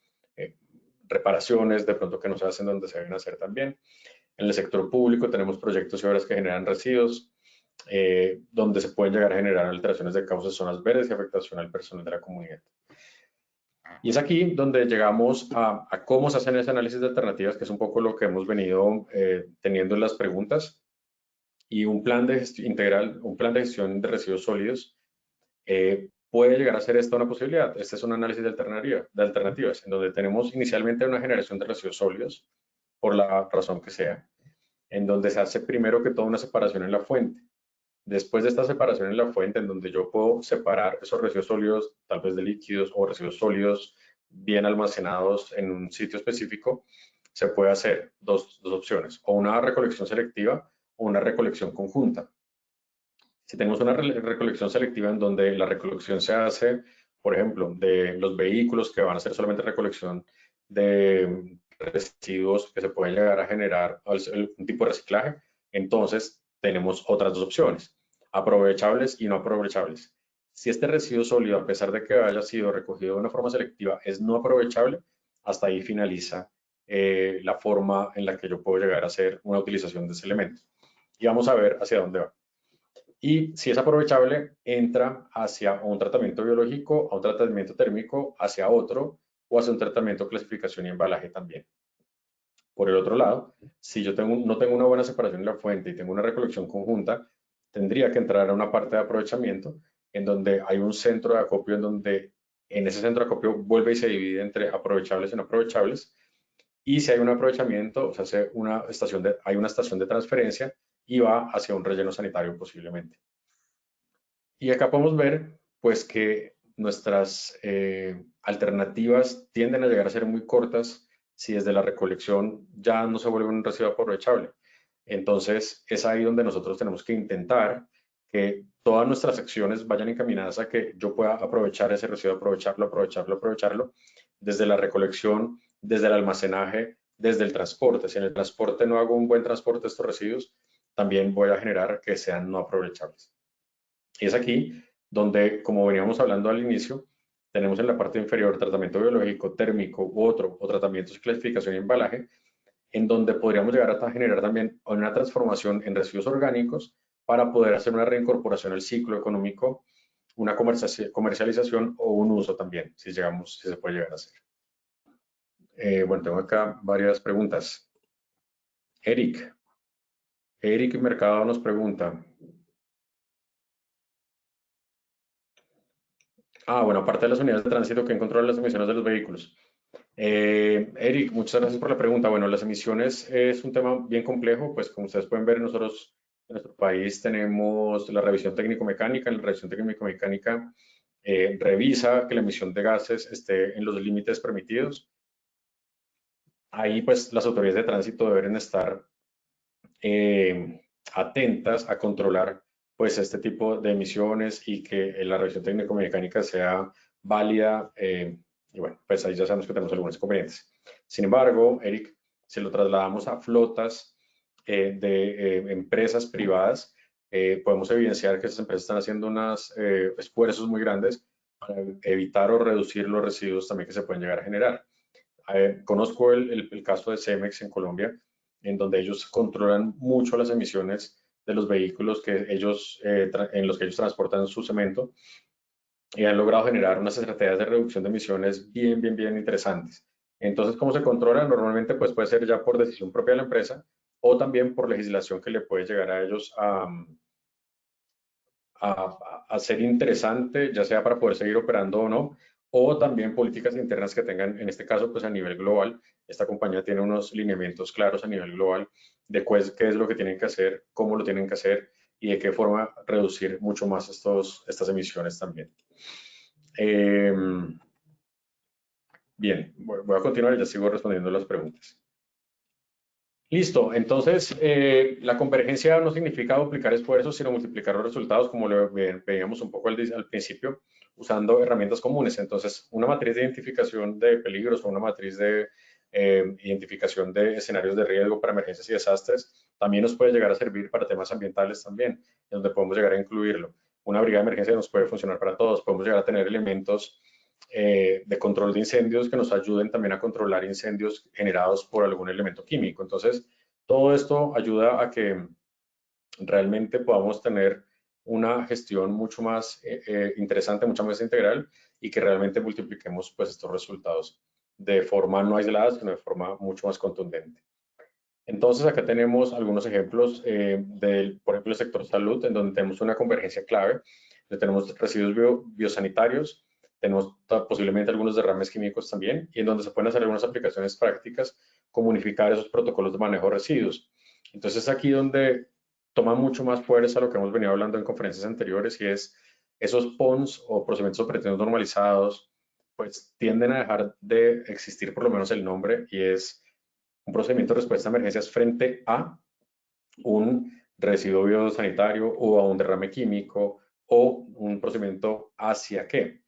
[SPEAKER 3] reparaciones, de pronto que no se hacen donde se deben hacer también. En el sector público tenemos proyectos y obras que generan residuos, donde se pueden llegar a generar alteraciones de causas de zonas verdes y afectación al personal de la comunidad. Y es aquí donde llegamos a cómo se hacen ese análisis de alternativas, que es un poco lo que hemos venido teniendo en las preguntas. Y un plan de gestión integral, un plan de gestión de residuos sólidos, puede llegar a ser esta una posibilidad. Este es un análisis de alternativas, en donde tenemos inicialmente una generación de residuos sólidos, por la razón que sea, en donde se hace primero que todo una separación en la fuente. Después de esta separación en la fuente, en donde yo puedo separar esos residuos sólidos, tal vez de líquidos o residuos sólidos bien almacenados en un sitio específico, se puede hacer dos opciones, o una recolección selectiva o una recolección conjunta. Si tenemos una recolección selectiva en donde la recolección se hace, por ejemplo, de los vehículos que van a hacer solamente recolección de residuos que se pueden llegar a generar un tipo de reciclaje, entonces tenemos otras dos opciones, aprovechables y no aprovechables. Si este residuo sólido, a pesar de que haya sido recogido de una forma selectiva, es no aprovechable, hasta ahí finaliza la forma en la que yo puedo llegar a hacer una utilización de ese elemento. Y vamos a ver hacia dónde va. Y si es aprovechable, entra hacia un tratamiento biológico, a un tratamiento térmico, hacia otro, o hacia un tratamiento, clasificación y embalaje también. Por el otro lado, si yo no tengo una buena separación en la fuente y tengo una recolección conjunta, tendría que entrar a una parte de aprovechamiento en donde hay un centro de acopio, en donde en ese centro de acopio vuelve y se divide entre aprovechables y no aprovechables. Y si hay un aprovechamiento, o sea, hay una estación de transferencia y va hacia un relleno sanitario posiblemente. Y acá podemos ver pues que nuestras alternativas tienden a llegar a ser muy cortas si desde la recolección ya no se vuelve un residuo aprovechable. Entonces es ahí donde nosotros tenemos que intentar que todas nuestras acciones vayan encaminadas a que yo pueda aprovechar ese residuo, aprovecharlo, desde la recolección, desde el almacenaje, desde el transporte. Si en el transporte no hago un buen transporte de estos residuos, también voy a generar que sean no aprovechables. Y es aquí donde, como veníamos hablando al inicio, tenemos en la parte inferior tratamiento biológico, térmico u otro, o tratamientos de clasificación y embalaje, en donde podríamos llegar a generar también una transformación en residuos orgánicos para poder hacer una reincorporación al ciclo económico, una comercialización o un uso también, si se puede llegar a hacer. Bueno, tengo acá varias preguntas. Eric Mercado nos pregunta. Bueno, aparte de las unidades de tránsito, ¿quién controla las emisiones de los vehículos? Eric, muchas gracias por la pregunta. Bueno, las emisiones es un tema bien complejo, pues como ustedes pueden ver, nosotros en nuestro país tenemos la revisión técnico-mecánica. La revisión técnico-mecánica revisa que la emisión de gases esté en los límites permitidos. Ahí pues las autoridades de tránsito deben estar atentas a controlar pues este tipo de emisiones y que la revisión técnico-mecánica sea válida. Y bueno, pues ahí ya sabemos que tenemos algunos inconvenientes. Sin embargo, Eric, si lo trasladamos a flotas de empresas privadas, podemos evidenciar que esas empresas están haciendo unos esfuerzos muy grandes para evitar o reducir los residuos también que se pueden llegar a generar. Conozco el caso de Cemex en Colombia, en donde ellos controlan mucho las emisiones de los vehículos en los que ellos transportan su cemento y han logrado generar unas estrategias de reducción de emisiones bien interesantes. Entonces, ¿cómo se controla? Normalmente pues puede ser ya por decisión propia de la empresa o también por legislación que le puede llegar a ellos a ser interesante, ya sea para poder seguir operando o no, o también políticas internas que tengan, en este caso, pues a nivel global. Esta compañía tiene unos lineamientos claros a nivel global de qué es lo que tienen que hacer, cómo lo tienen que hacer y de qué forma reducir mucho más estas emisiones también. Bien, voy a continuar y ya sigo respondiendo las preguntas. Listo, entonces la convergencia no significa duplicar esfuerzos, sino multiplicar los resultados, como lo veíamos un poco al principio, usando herramientas comunes. Entonces, una matriz de identificación de peligros o una matriz de identificación de escenarios de riesgo para emergencias y desastres también nos puede llegar a servir para temas ambientales también, en donde podemos llegar a incluirlo. Una brigada de emergencia nos puede funcionar para todos, podemos llegar a tener elementos de control de incendios que nos ayuden también a controlar incendios generados por algún elemento químico. Entonces, todo esto ayuda a que realmente podamos tener una gestión mucho más interesante, mucho más integral y que realmente multipliquemos pues estos resultados de forma no aislada, sino de forma mucho más contundente. Entonces, acá tenemos algunos ejemplos por ejemplo, el sector salud, en donde tenemos una convergencia clave, donde tenemos residuos biosanitarios, tenemos posiblemente algunos derrames químicos también, y en donde se pueden hacer algunas aplicaciones prácticas, como unificar esos protocolos de manejo de residuos. Entonces, es aquí donde toma mucho más fuerza lo que hemos venido hablando en conferencias anteriores, y es esos PONs o procedimientos operativos normalizados, pues tienden a dejar de existir por lo menos el nombre, y es un procedimiento de respuesta a emergencias frente a un residuo biosanitario o a un derrame químico o un procedimiento hacia qué.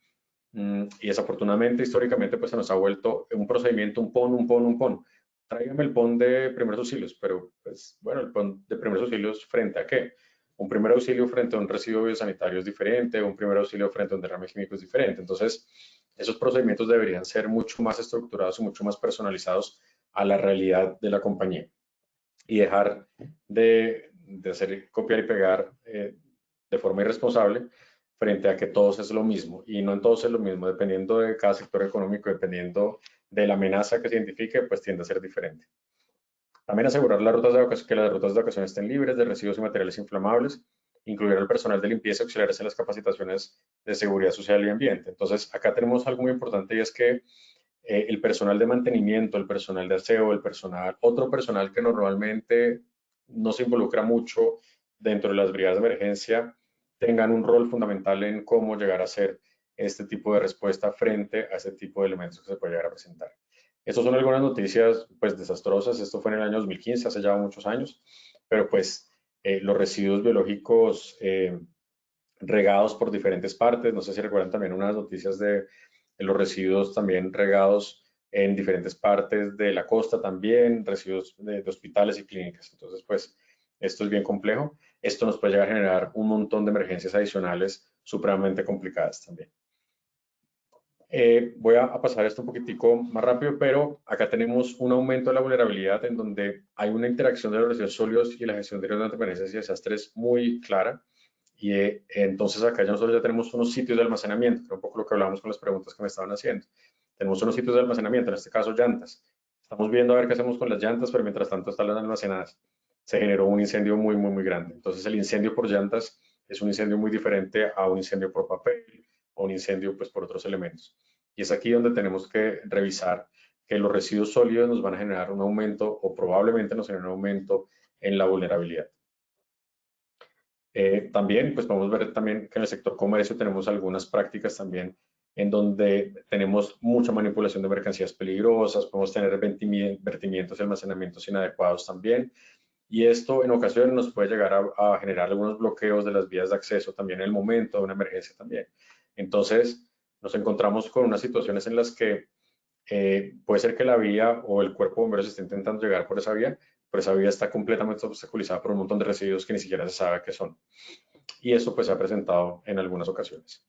[SPEAKER 3] Y desafortunadamente, históricamente, pues se nos ha vuelto un procedimiento, un PON. tráigame el PON de primeros auxilios, pero pues bueno, el PON de primeros auxilios ¿frente a qué? Un primer auxilio frente a un residuo biosanitario es diferente, un primer auxilio frente a un derrame químico es diferente. Entonces, esos procedimientos deberían ser mucho más estructurados y mucho más personalizados a la realidad de la compañía y dejar de hacer copiar y pegar de forma irresponsable frente a que todos es lo mismo. Y no en todos es lo mismo, dependiendo de cada sector económico, dependiendo de la amenaza que se identifique, pues tiende a ser diferente. También asegurar las rutas de evacuación, que las rutas de evacuación estén libres de residuos y materiales inflamables, incluir al personal de limpieza y auxiliares en las capacitaciones de seguridad social y ambiente. Entonces, acá tenemos algo muy importante y es que el personal de mantenimiento, el personal de aseo, otro personal que normalmente no se involucra mucho dentro de las brigadas de emergencia, tengan un rol fundamental en cómo llegar a hacer este tipo de respuesta frente a este tipo de elementos que se puede llegar a presentar. Estas son algunas noticias pues desastrosas. Esto fue en el año 2015, hace ya muchos años, pero pues los residuos biológicos regados por diferentes partes. No sé si recuerdan también unas noticias de los residuos también regados en diferentes partes de la costa también, residuos de hospitales y clínicas. Entonces, pues, esto es bien complejo. Esto nos puede llegar a generar un montón de emergencias adicionales supremamente complicadas también. Voy a pasar esto un poquitico más rápido, pero acá tenemos un aumento de la vulnerabilidad en donde hay una interacción de los residuos sólidos y la gestión de riesgos de emergencias y desastres muy clara. Y entonces acá ya nosotros ya tenemos unos sitios de almacenamiento, que era un poco lo que hablábamos con las preguntas que me estaban haciendo. Tenemos unos sitios de almacenamiento, en este caso llantas. Estamos viendo a ver qué hacemos con las llantas, pero mientras tanto están almacenadas. Se generó un incendio muy, muy, muy grande. Entonces el incendio por llantas es un incendio muy diferente a un incendio por papel o un incendio pues por otros elementos. Y es aquí donde tenemos que revisar que los residuos sólidos nos van a generar un aumento o probablemente nos generen un aumento en la vulnerabilidad. También, pues podemos ver también que en el sector comercio tenemos algunas prácticas también en donde tenemos mucha manipulación de mercancías peligrosas, podemos tener vertimientos y almacenamientos inadecuados también. Y esto en ocasiones nos puede llegar a generar algunos bloqueos de las vías de acceso también en el momento de una emergencia también. Entonces, nos encontramos con unas situaciones en las que puede ser que la vía o el cuerpo de bomberos esté intentando llegar por esa vía, pero esa vía está completamente obstaculizada por un montón de residuos que ni siquiera se sabe qué son. Y eso pues se ha presentado en algunas ocasiones.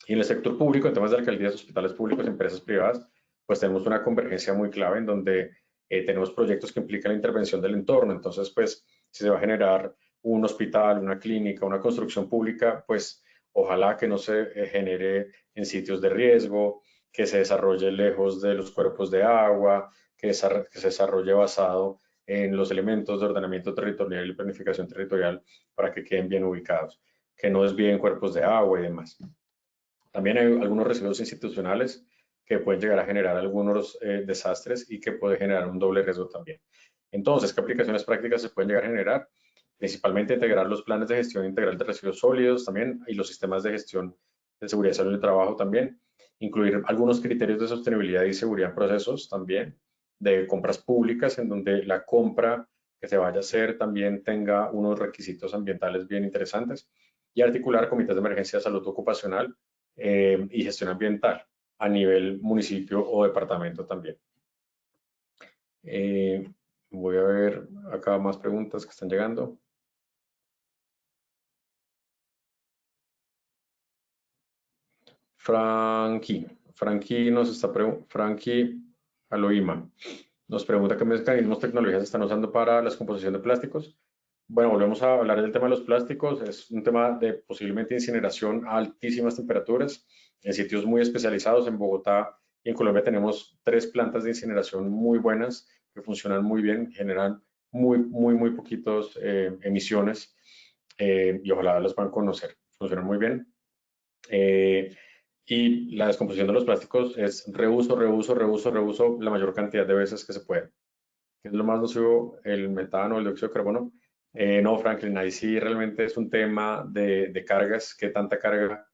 [SPEAKER 3] Y en el sector público, en temas de alcaldías, hospitales públicos, empresas privadas, pues tenemos una convergencia muy clave en donde tenemos proyectos que implican la intervención del entorno. Entonces, pues, si se va a generar un hospital, una clínica, una construcción pública, pues ojalá que no se genere en sitios de riesgo, que se desarrolle lejos de los cuerpos de agua, que se desarrolle basado en los elementos de ordenamiento territorial y planificación territorial para que queden bien ubicados, que no desvíen cuerpos de agua y demás. También hay algunos residuos institucionales que pueden llegar a generar algunos desastres y que puede generar un doble riesgo también. Entonces, ¿qué aplicaciones prácticas se pueden llegar a generar? Principalmente integrar los planes de gestión integral de residuos sólidos también y los sistemas de gestión de seguridad y salud del trabajo también. Incluir algunos criterios de sostenibilidad y seguridad en procesos también, de compras públicas en donde la compra que se vaya a hacer también tenga unos requisitos ambientales bien interesantes y articular comités de emergencia de salud ocupacional y gestión ambiental a nivel municipio o departamento también. Voy a ver acá más preguntas que están llegando. Frankie nos está preguntando, Frankie Aloima nos pregunta qué mecanismos tecnologías están usando para la descomposición de plásticos. Bueno, volvemos a hablar del tema de los plásticos. Es un tema de posiblemente incineración a altísimas temperaturas en sitios muy especializados. En Bogotá y en Colombia tenemos 3 plantas de incineración muy buenas que funcionan muy bien, generan muy poquitos emisiones y ojalá las puedan conocer. Funcionan muy bien. Y la descomposición de los plásticos es reuso la mayor cantidad de veces que se puede. ¿Qué es lo más nocivo? ¿El metano, el dióxido de carbono? No, Franklin, ahí sí realmente es un tema de cargas, qué tanta carga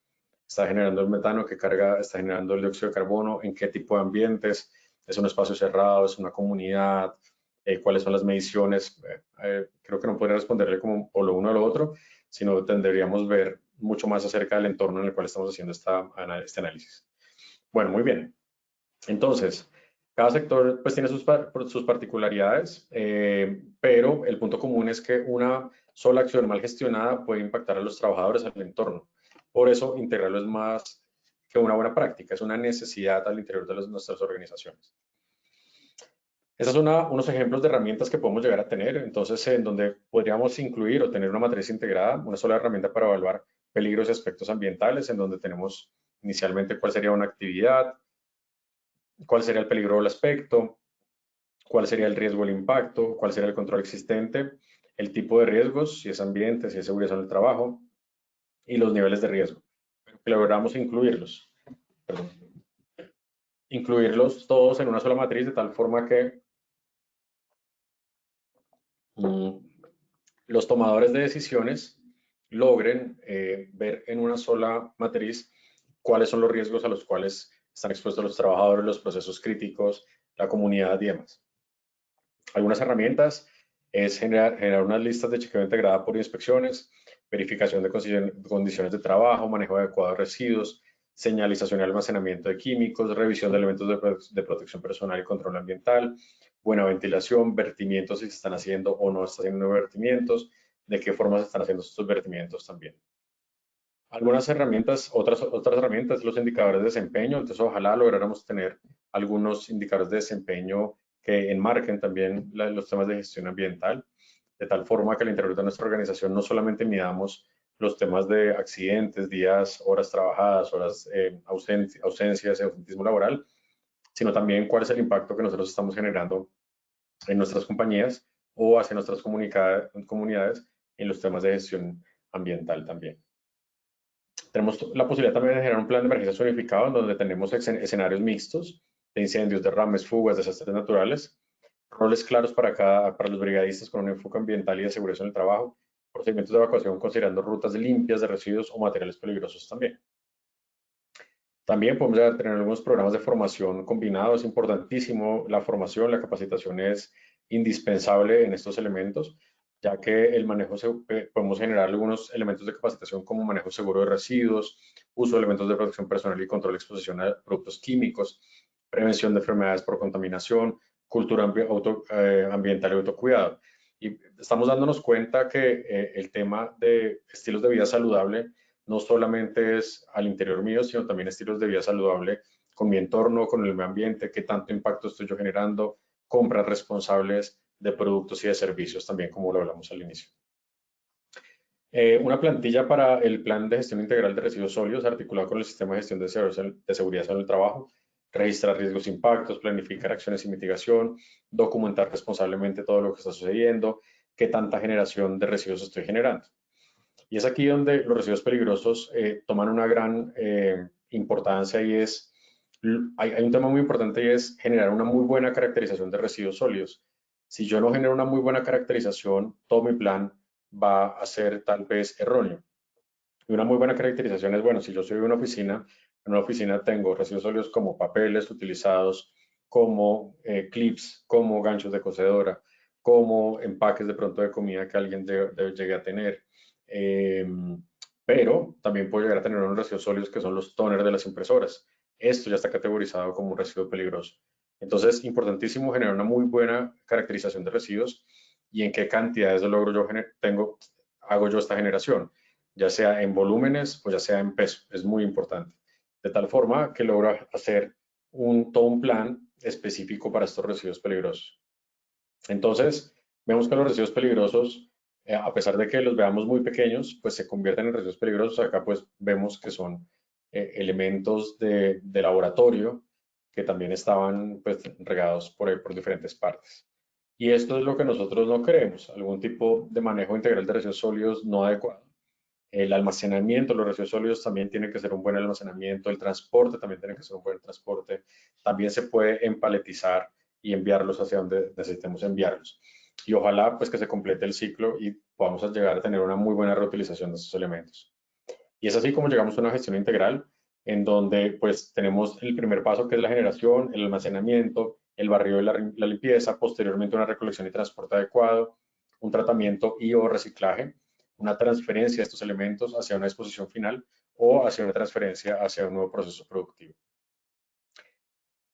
[SPEAKER 3] está generando el metano, qué carga está generando el dióxido de carbono, en qué tipo de ambientes, es un espacio cerrado, es una comunidad, cuáles son las mediciones. Creo que no podría responderle como o lo uno o lo otro, sino tendríamos ver mucho más acerca del entorno en el cual estamos haciendo este análisis. Bueno, muy bien. Entonces, Cada sector pues tiene sus particularidades, pero el punto común es que una sola acción mal gestionada puede impactar a los trabajadores, al entorno. Por eso, integrarlo es más que una buena práctica, es una necesidad al interior de nuestras organizaciones. Estos son unos ejemplos de herramientas que podemos llegar a tener, entonces, en donde podríamos incluir o tener una matriz integrada, una sola herramienta para evaluar peligros y aspectos ambientales, en donde tenemos inicialmente cuál sería una actividad, cuál sería el peligro o el aspecto, cuál sería el riesgo o el impacto, cuál sería el control existente, el tipo de riesgos, si es ambiente, si es seguridad en el trabajo, y los niveles de riesgo. Que logramos incluirlos, perdón, incluirlos todos en una sola matriz de tal forma que los tomadores de decisiones logren ver en una sola matriz cuáles son los riesgos a los cuales están expuestos los trabajadores, los procesos críticos, la comunidad y demás. Algunas herramientas es generar unas listas de chequeo integrada por inspecciones, verificación de condiciones de trabajo, manejo adecuado de residuos, señalización y almacenamiento de químicos, revisión de elementos de protección personal y control ambiental, buena ventilación, vertimientos si se están haciendo o no se están haciendo vertimientos, de qué forma se están haciendo estos vertimientos también. Algunas herramientas, otras herramientas, los indicadores de desempeño, entonces ojalá lográramos tener algunos indicadores de desempeño que enmarquen también los temas de gestión ambiental, de tal forma que al interior de nuestra organización no solamente midamos los temas de accidentes, días, horas trabajadas, horas ausencias, ausentismo laboral, sino también cuál es el impacto que nosotros estamos generando en nuestras compañías o hacia nuestras comunidades en los temas de gestión ambiental también. Tenemos la posibilidad también de generar un plan de emergencia unificado en donde tenemos escenarios mixtos de incendios, derrames, fugas, desastres naturales, roles claros para los brigadistas con un enfoque ambiental y de seguridad en el trabajo, procedimientos de evacuación considerando rutas limpias de residuos o materiales peligrosos también. También podemos tener algunos programas de formación combinados, es importantísimo la formación, la capacitación es indispensable en estos elementos, ya que el manejo, podemos generar algunos elementos de capacitación como manejo seguro de residuos, uso de elementos de protección personal y control de exposición a productos químicos, prevención de enfermedades por contaminación, cultura ambiental y autocuidado. Y estamos dándonos cuenta que el tema de estilos de vida saludable no solamente es al interior mío, sino también estilos de vida saludable con mi entorno, con el medio ambiente, qué tanto impacto estoy yo generando, compras responsables de productos y de servicios también, como lo hablamos al inicio. Una plantilla para el plan de gestión integral de residuos sólidos articulado con el sistema de gestión de seguridad en el trabajo, registrar riesgos e impactos, planificar acciones y mitigación, documentar responsablemente todo lo que está sucediendo, qué tanta generación de residuos estoy generando. Y es aquí donde los residuos peligrosos toman una gran importancia y hay un tema muy importante y es generar una muy buena caracterización de residuos sólidos. Si yo no genero una muy buena caracterización, todo mi plan va a ser tal vez erróneo. Y una muy buena caracterización es, bueno, si yo soy de una oficina, en una oficina tengo residuos sólidos como papeles utilizados, como clips, como ganchos de cocedora, como empaques de pronto de comida que alguien llegue a tener. Pero también puedo llegar a tener unos residuos sólidos que son los toners de las impresoras. Esto ya está categorizado como un residuo peligroso. Entonces, importantísimo generar una muy buena caracterización de residuos y en qué cantidades de logro yo hago yo esta generación, ya sea en volúmenes o ya sea en peso. Es muy importante. De tal forma que logra hacer todo un plan específico para estos residuos peligrosos. Entonces, vemos que los residuos peligrosos, a pesar de que los veamos muy pequeños, pues se convierten en residuos peligrosos. Acá pues vemos que son elementos de laboratorio que también estaban pues regados por diferentes partes. Y esto es lo que nosotros no queremos, algún tipo de manejo integral de residuos sólidos no adecuado. El almacenamiento, los residuos sólidos también tiene que ser un buen almacenamiento, el transporte también tiene que ser un buen transporte, también se puede empaletizar y enviarlos hacia donde necesitemos enviarlos. Y ojalá pues que se complete el ciclo y podamos llegar a tener una muy buena reutilización de estos elementos. Y es así como llegamos a una gestión integral en donde pues tenemos el primer paso que es la generación, el almacenamiento, el barrido y la limpieza, posteriormente una recolección y transporte adecuado, un tratamiento y o reciclaje, una transferencia de estos elementos hacia una exposición final o hacia una transferencia hacia un nuevo proceso productivo.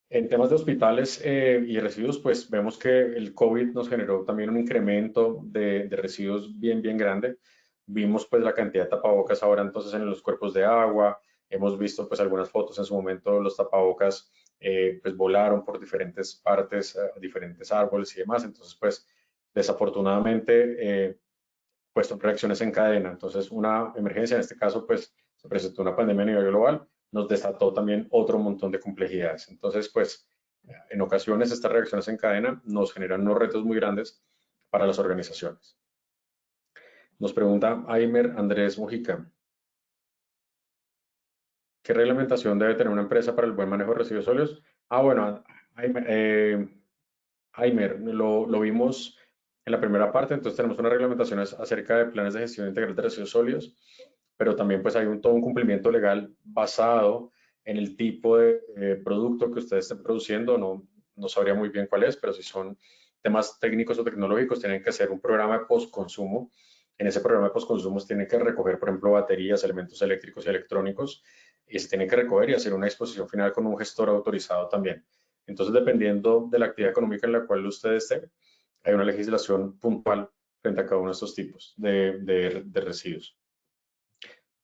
[SPEAKER 3] En temas de hospitales y residuos, pues vemos que el COVID nos generó también un incremento de residuos bien grande. Vimos pues la cantidad de tapabocas ahora entonces en los cuerpos de agua. Hemos visto pues algunas fotos en su momento, los tapabocas pues volaron por diferentes partes, diferentes árboles y demás. Entonces pues desafortunadamente pues son reacciones en cadena. Entonces una emergencia en este caso pues se presentó una pandemia a nivel global, nos desató también otro montón de complejidades. Entonces, pues, en ocasiones estas reacciones en cadena nos generan unos retos muy grandes para las organizaciones. Nos pregunta Aimer Andrés Mujica, ¿qué reglamentación debe tener una empresa para el buen manejo de residuos sólidos? Bueno, Aimer, lo vimos en la primera parte, entonces tenemos unas reglamentaciones acerca de planes de gestión integral de residuos sólidos, pero también pues hay todo un cumplimiento legal basado en el tipo de producto que ustedes estén produciendo. No sabría muy bien cuál es, pero si son temas técnicos o tecnológicos, tienen que hacer un programa de postconsumo. En ese programa de postconsumo se tienen que recoger, por ejemplo, baterías, elementos eléctricos y electrónicos, y se tienen que recoger y hacer una disposición final con un gestor autorizado también. Entonces, dependiendo de la actividad económica en la cual usted esté, hay una legislación puntual frente a cada uno de estos tipos de residuos.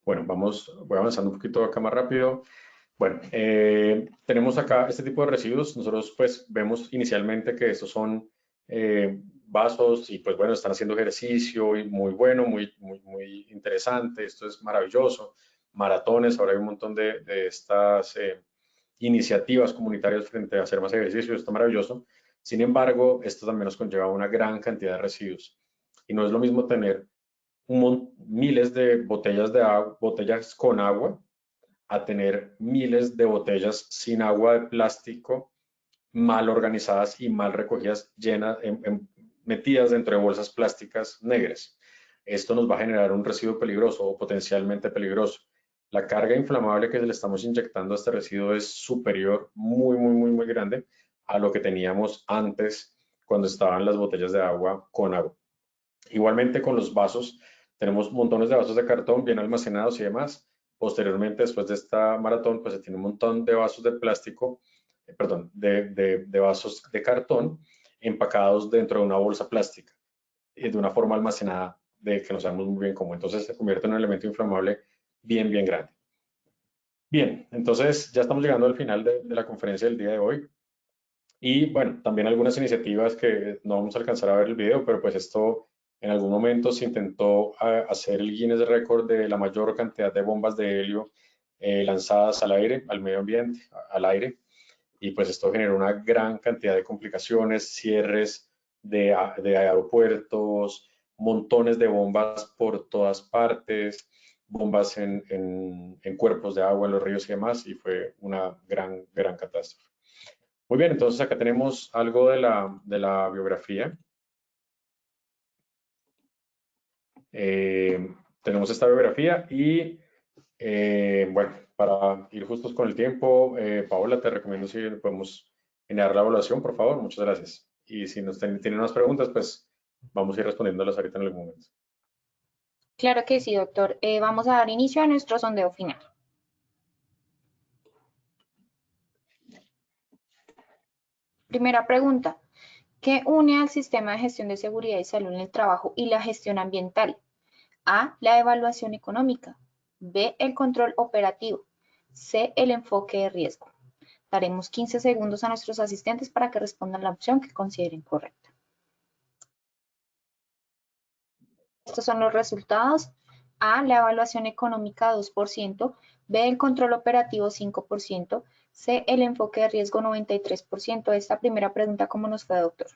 [SPEAKER 3] Bueno, voy avanzando un poquito acá más rápido. Bueno, tenemos acá este tipo de residuos. Nosotros pues vemos inicialmente que estos son vasos y pues bueno, están haciendo ejercicio y muy bueno, muy interesante. Esto es maravilloso. Maratones, ahora hay un montón de estas iniciativas comunitarias frente a hacer más ejercicio. Esto es maravilloso. Sin embargo, esto también nos conlleva una gran cantidad de residuos. Y no es lo mismo tener miles de botellas de agua, botellas con agua, a tener miles de botellas sin agua de plástico, mal organizadas y mal recogidas, metidas dentro de bolsas plásticas negras. Esto nos va a generar un residuo peligroso o potencialmente peligroso. La carga inflamable que le estamos inyectando a este residuo es superior, muy grande a lo que teníamos antes cuando estaban las botellas de agua con agua. Igualmente con los vasos, tenemos montones de vasos de cartón bien almacenados y demás. Posteriormente, después de esta maratón, pues se tiene un montón de vasos de plástico, perdón, de vasos de cartón empacados dentro de una bolsa plástica y de una forma almacenada de que no sabemos muy bien cómo. Entonces se convierte en un elemento inflamable bien grande. Bien, entonces ya estamos llegando al final de la conferencia del día de hoy. Y bueno, también algunas iniciativas que no vamos a alcanzar a ver el video, pero pues esto en algún momento se intentó hacer el Guinness Record de la mayor cantidad de bombas de helio lanzadas al aire, al medio ambiente, al aire. Y pues esto generó una gran cantidad de complicaciones, cierres de aeropuertos, montones de bombas por todas partes, bombas en cuerpos de agua, en los ríos y demás, y fue una gran catástrofe. Muy bien, entonces acá tenemos algo de la biografía. Tenemos esta biografía y bueno, para ir justos con el tiempo, Paola, te recomiendo si podemos generar la evaluación, por favor. Muchas gracias. Y si tienen más preguntas, pues vamos a ir respondiéndolas ahorita en algún momento.
[SPEAKER 2] Claro que sí, doctor. Vamos a dar inicio a nuestro sondeo final. Primera pregunta. ¿Qué une al sistema de gestión de seguridad y salud en el trabajo y la gestión ambiental? A, la evaluación económica. B, el control operativo. C, el enfoque de riesgo. Daremos 15 segundos a nuestros asistentes para que respondan la opción que consideren correcta. Estos son los resultados. A, la evaluación económica 2%, B, el control operativo 5%, C, el enfoque de riesgo 93%. Esta primera pregunta, ¿cómo nos fue, doctor?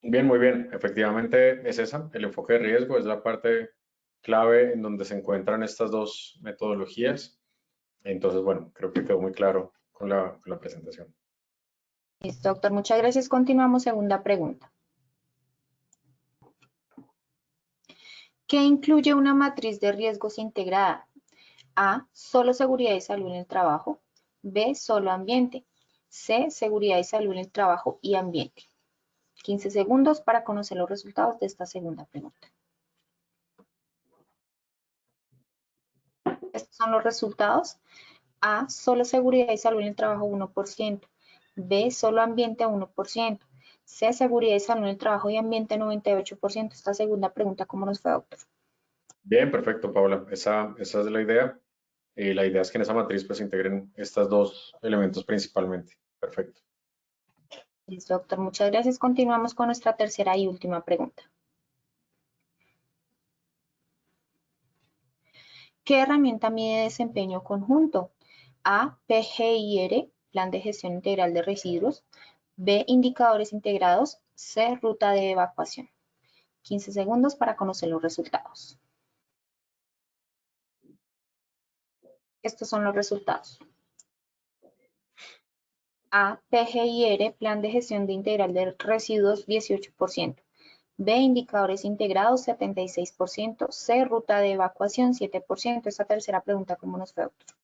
[SPEAKER 3] Bien, muy bien. Efectivamente es esa. El enfoque de riesgo es la parte clave en donde se encuentran estas dos metodologías. Entonces, bueno, creo que quedó muy claro con la presentación.
[SPEAKER 2] Listo, doctor. Muchas gracias. Continuamos. Segunda pregunta. ¿Qué incluye una matriz de riesgos integrada? A, solo seguridad y salud en el trabajo. B, solo ambiente. C, seguridad y salud en el trabajo y ambiente. 15 segundos para conocer los resultados de esta segunda pregunta. Estos son los resultados. A, solo seguridad y salud en el trabajo 1%. B, solo ambiente 1%. C, seguridad y salud en el trabajo y ambiente 98%. Esta segunda pregunta, ¿cómo nos fue, doctor?
[SPEAKER 3] Bien, perfecto, Paula. Esa es la idea. La idea es que en esa matriz pues se integren estos dos elementos principalmente. Perfecto.
[SPEAKER 2] Listo, doctor. Muchas gracias. Continuamos con nuestra tercera y última pregunta. ¿Qué herramienta mide desempeño conjunto? A, PGIR, Plan de Gestión Integral de Residuos. B, indicadores integrados. C, ruta de evacuación. 15 segundos para conocer los resultados. Estos son los resultados. A, PGIR, Plan de Gestión Integral de Residuos, 18%. B, indicadores integrados, 76%. C, ruta de evacuación, 7%. Esta tercera pregunta, ¿cómo nos fue, doctor?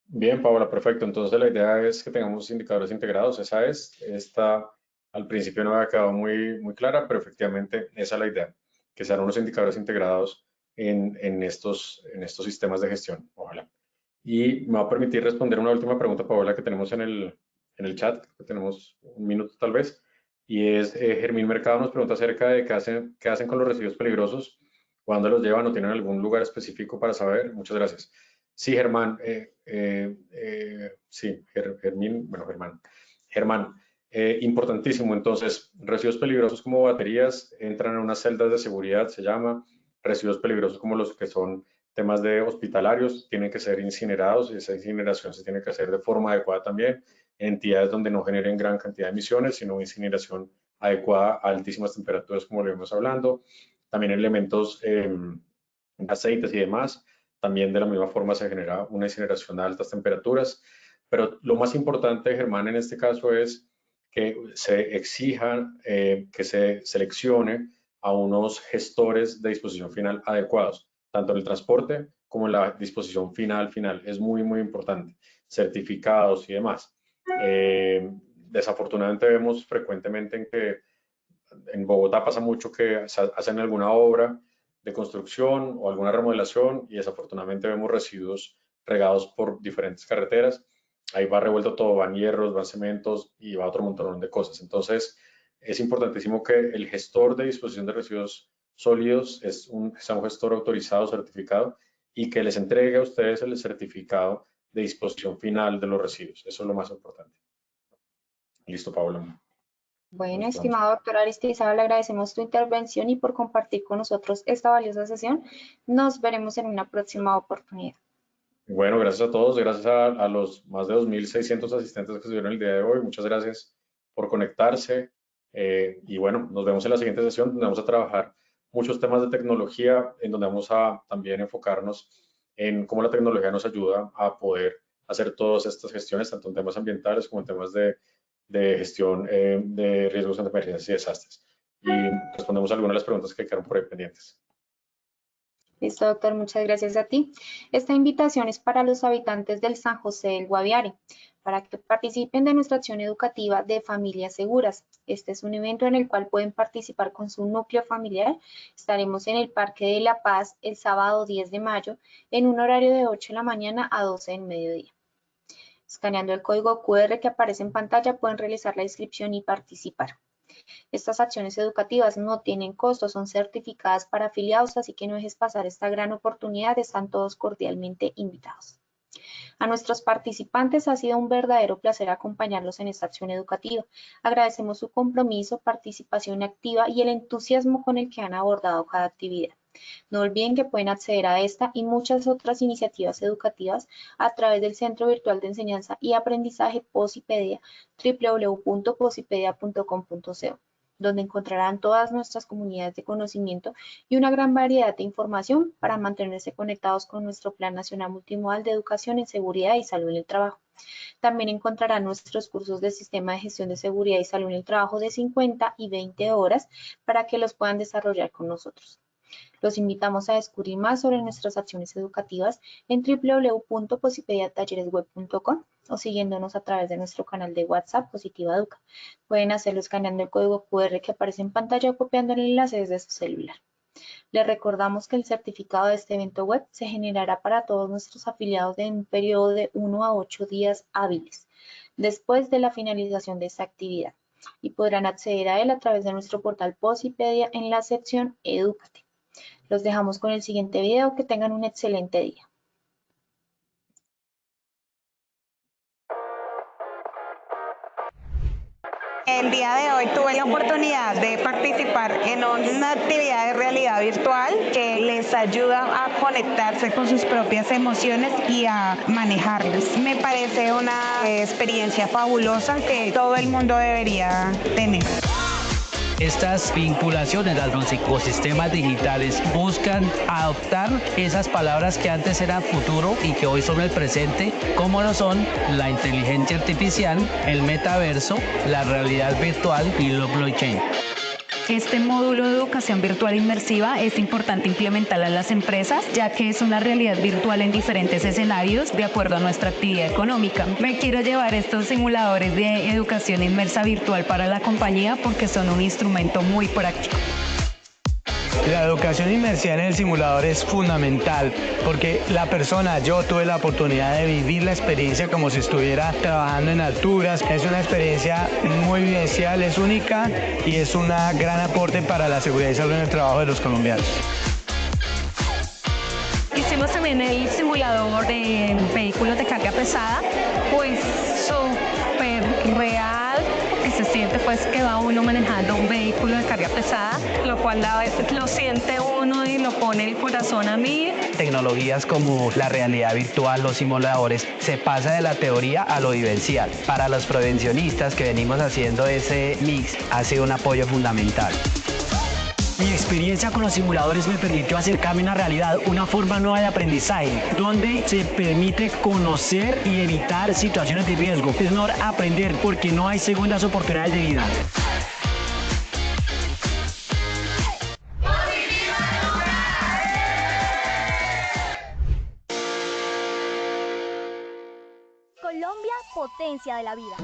[SPEAKER 3] Bien, Paola, perfecto. Entonces la idea es que tengamos indicadores integrados. Esta al principio no había quedado muy clara, pero efectivamente esa es la idea, que sean unos indicadores integrados en estos sistemas de gestión. Ojalá. Y me va a permitir responder una última pregunta, Paola, que tenemos en el chat, que tenemos un minuto tal vez, y es Germín Mercado nos pregunta acerca de qué hacen con los residuos peligrosos, cuándo los llevan o tienen algún lugar específico para saber. Muchas gracias. Sí, Germán, sí, Germín, bueno, Germán, importantísimo. Entonces, residuos peligrosos como baterías entran en unas celdas de seguridad, se llama. Residuos peligrosos como los que son temas de hospitalarios tienen que ser incinerados y esa incineración se tiene que hacer de forma adecuada también en entidades donde no generen gran cantidad de emisiones, sino incineración adecuada a altísimas temperaturas, como lo vemos hablando. También elementos, aceites y demás. También de la misma forma se genera una incineración a altas temperaturas. Pero lo más importante, Germán, en este caso es que se exija que se seleccione a unos gestores de disposición final adecuados, tanto en el transporte como en la disposición final. Es muy importante. Certificados y demás. Desafortunadamente vemos frecuentemente en que en Bogotá pasa mucho que hacen alguna obra de construcción o alguna remodelación y desafortunadamente vemos residuos regados por diferentes carreteras. Ahí va revuelto todo, van hierros, van cementos y va otro montón de cosas. Entonces, es importantísimo que el gestor de disposición de residuos sólidos sea un gestor autorizado, certificado y que les entregue a ustedes el certificado de disposición final de los residuos. Eso es lo más importante. Listo, Paula.
[SPEAKER 2] Bueno, estimado doctor Aristizábal, le agradecemos tu intervención y por compartir con nosotros esta valiosa sesión. Nos veremos en una próxima oportunidad.
[SPEAKER 3] Bueno, gracias a todos, gracias a los más de 2.600 asistentes que estuvieron el día de hoy. Muchas gracias por conectarse. Y bueno, nos vemos en la siguiente sesión donde vamos a trabajar muchos temas de tecnología, en donde vamos a también enfocarnos en cómo la tecnología nos ayuda a poder hacer todas estas gestiones, tanto en temas ambientales como en temas de gestión de riesgos ante emergencias y desastres. Y respondemos algunas de las preguntas que quedaron por ahí pendientes.
[SPEAKER 2] Listo, doctor, muchas gracias a ti. Esta invitación es para los habitantes del San José del Guaviare, para que participen de nuestra acción educativa de Familias Seguras. Este es un evento en el cual pueden participar con su núcleo familiar. Estaremos en el Parque de la Paz el sábado 10 de mayo en un horario de 8 de la mañana a 12 del mediodía. Escaneando el código QR que aparece en pantalla pueden realizar la inscripción y participar. Estas acciones educativas no tienen costo, son certificadas para afiliados, así que no dejes pasar esta gran oportunidad, están todos cordialmente invitados. A nuestros participantes ha sido un verdadero placer acompañarlos en esta acción educativa. Agradecemos su compromiso, participación activa y el entusiasmo con el que han abordado cada actividad. No olviden que pueden acceder a esta y muchas otras iniciativas educativas a través del Centro Virtual de Enseñanza y Aprendizaje Posipedia, www.posipedia.com.co, donde encontrarán todas nuestras comunidades de conocimiento y una gran variedad de información para mantenerse conectados con nuestro Plan Nacional Multimodal de Educación en Seguridad y Salud en el Trabajo. También encontrarán nuestros cursos de Sistema de Gestión de Seguridad y Salud en el Trabajo de 50 y 20 horas para que los puedan desarrollar con nosotros. Los invitamos a descubrir más sobre nuestras acciones educativas en www.posipediatalleresweb.com o siguiéndonos a través de nuestro canal de WhatsApp Positiva Educa. Pueden hacerlo escaneando el código QR que aparece en pantalla o copiando el enlace desde su celular. Les recordamos que el certificado de este evento web se generará para todos nuestros afiliados en un periodo de 1 a 8 días hábiles después de la finalización de esta actividad y podrán acceder a él a través de nuestro portal Posipedia en la sección Edúcate. Los dejamos con el siguiente video. Que tengan un excelente día.
[SPEAKER 4] El día de hoy tuve la oportunidad de participar en una actividad de realidad virtual que les ayuda a conectarse con sus propias emociones y a manejarlas. Me parece una experiencia fabulosa que todo el mundo debería tener.
[SPEAKER 5] Estas vinculaciones a los ecosistemas digitales buscan adoptar esas palabras que antes eran futuro y que hoy son el presente, como lo son la inteligencia artificial, el metaverso, la realidad virtual y lo blockchain.
[SPEAKER 6] Este módulo de educación virtual inmersiva es importante implementarlo en las empresas, ya que es una realidad virtual en diferentes escenarios de acuerdo a nuestra actividad económica. Me quiero llevar estos simuladores de educación inmersa virtual para la compañía porque son un instrumento muy práctico.
[SPEAKER 7] La educación inmersiva en el simulador es fundamental porque yo tuve la oportunidad de vivir la experiencia como si estuviera trabajando en alturas. Es una experiencia muy vivencial, es única y es un gran aporte para la seguridad y salud en el trabajo de los colombianos.
[SPEAKER 6] Hicimos también el simulador de vehículos de carga pesada, pues súper real. Se siente pues que va uno manejando un vehículo de carga pesada, lo cual a veces lo siente uno y lo pone el corazón a mí.
[SPEAKER 5] Tecnologías como la realidad virtual, los simuladores, se pasa de la teoría a lo vivencial. Para los prevencionistas que venimos haciendo ese mix, ha sido un apoyo fundamental.
[SPEAKER 8] Mi experiencia con los simuladores me permitió acercarme a una realidad, una forma nueva de aprendizaje, donde se permite conocer y evitar situaciones de riesgo. Es mejor aprender porque no hay segundas oportunidades de vida.
[SPEAKER 9] Colombia, potencia de la vida.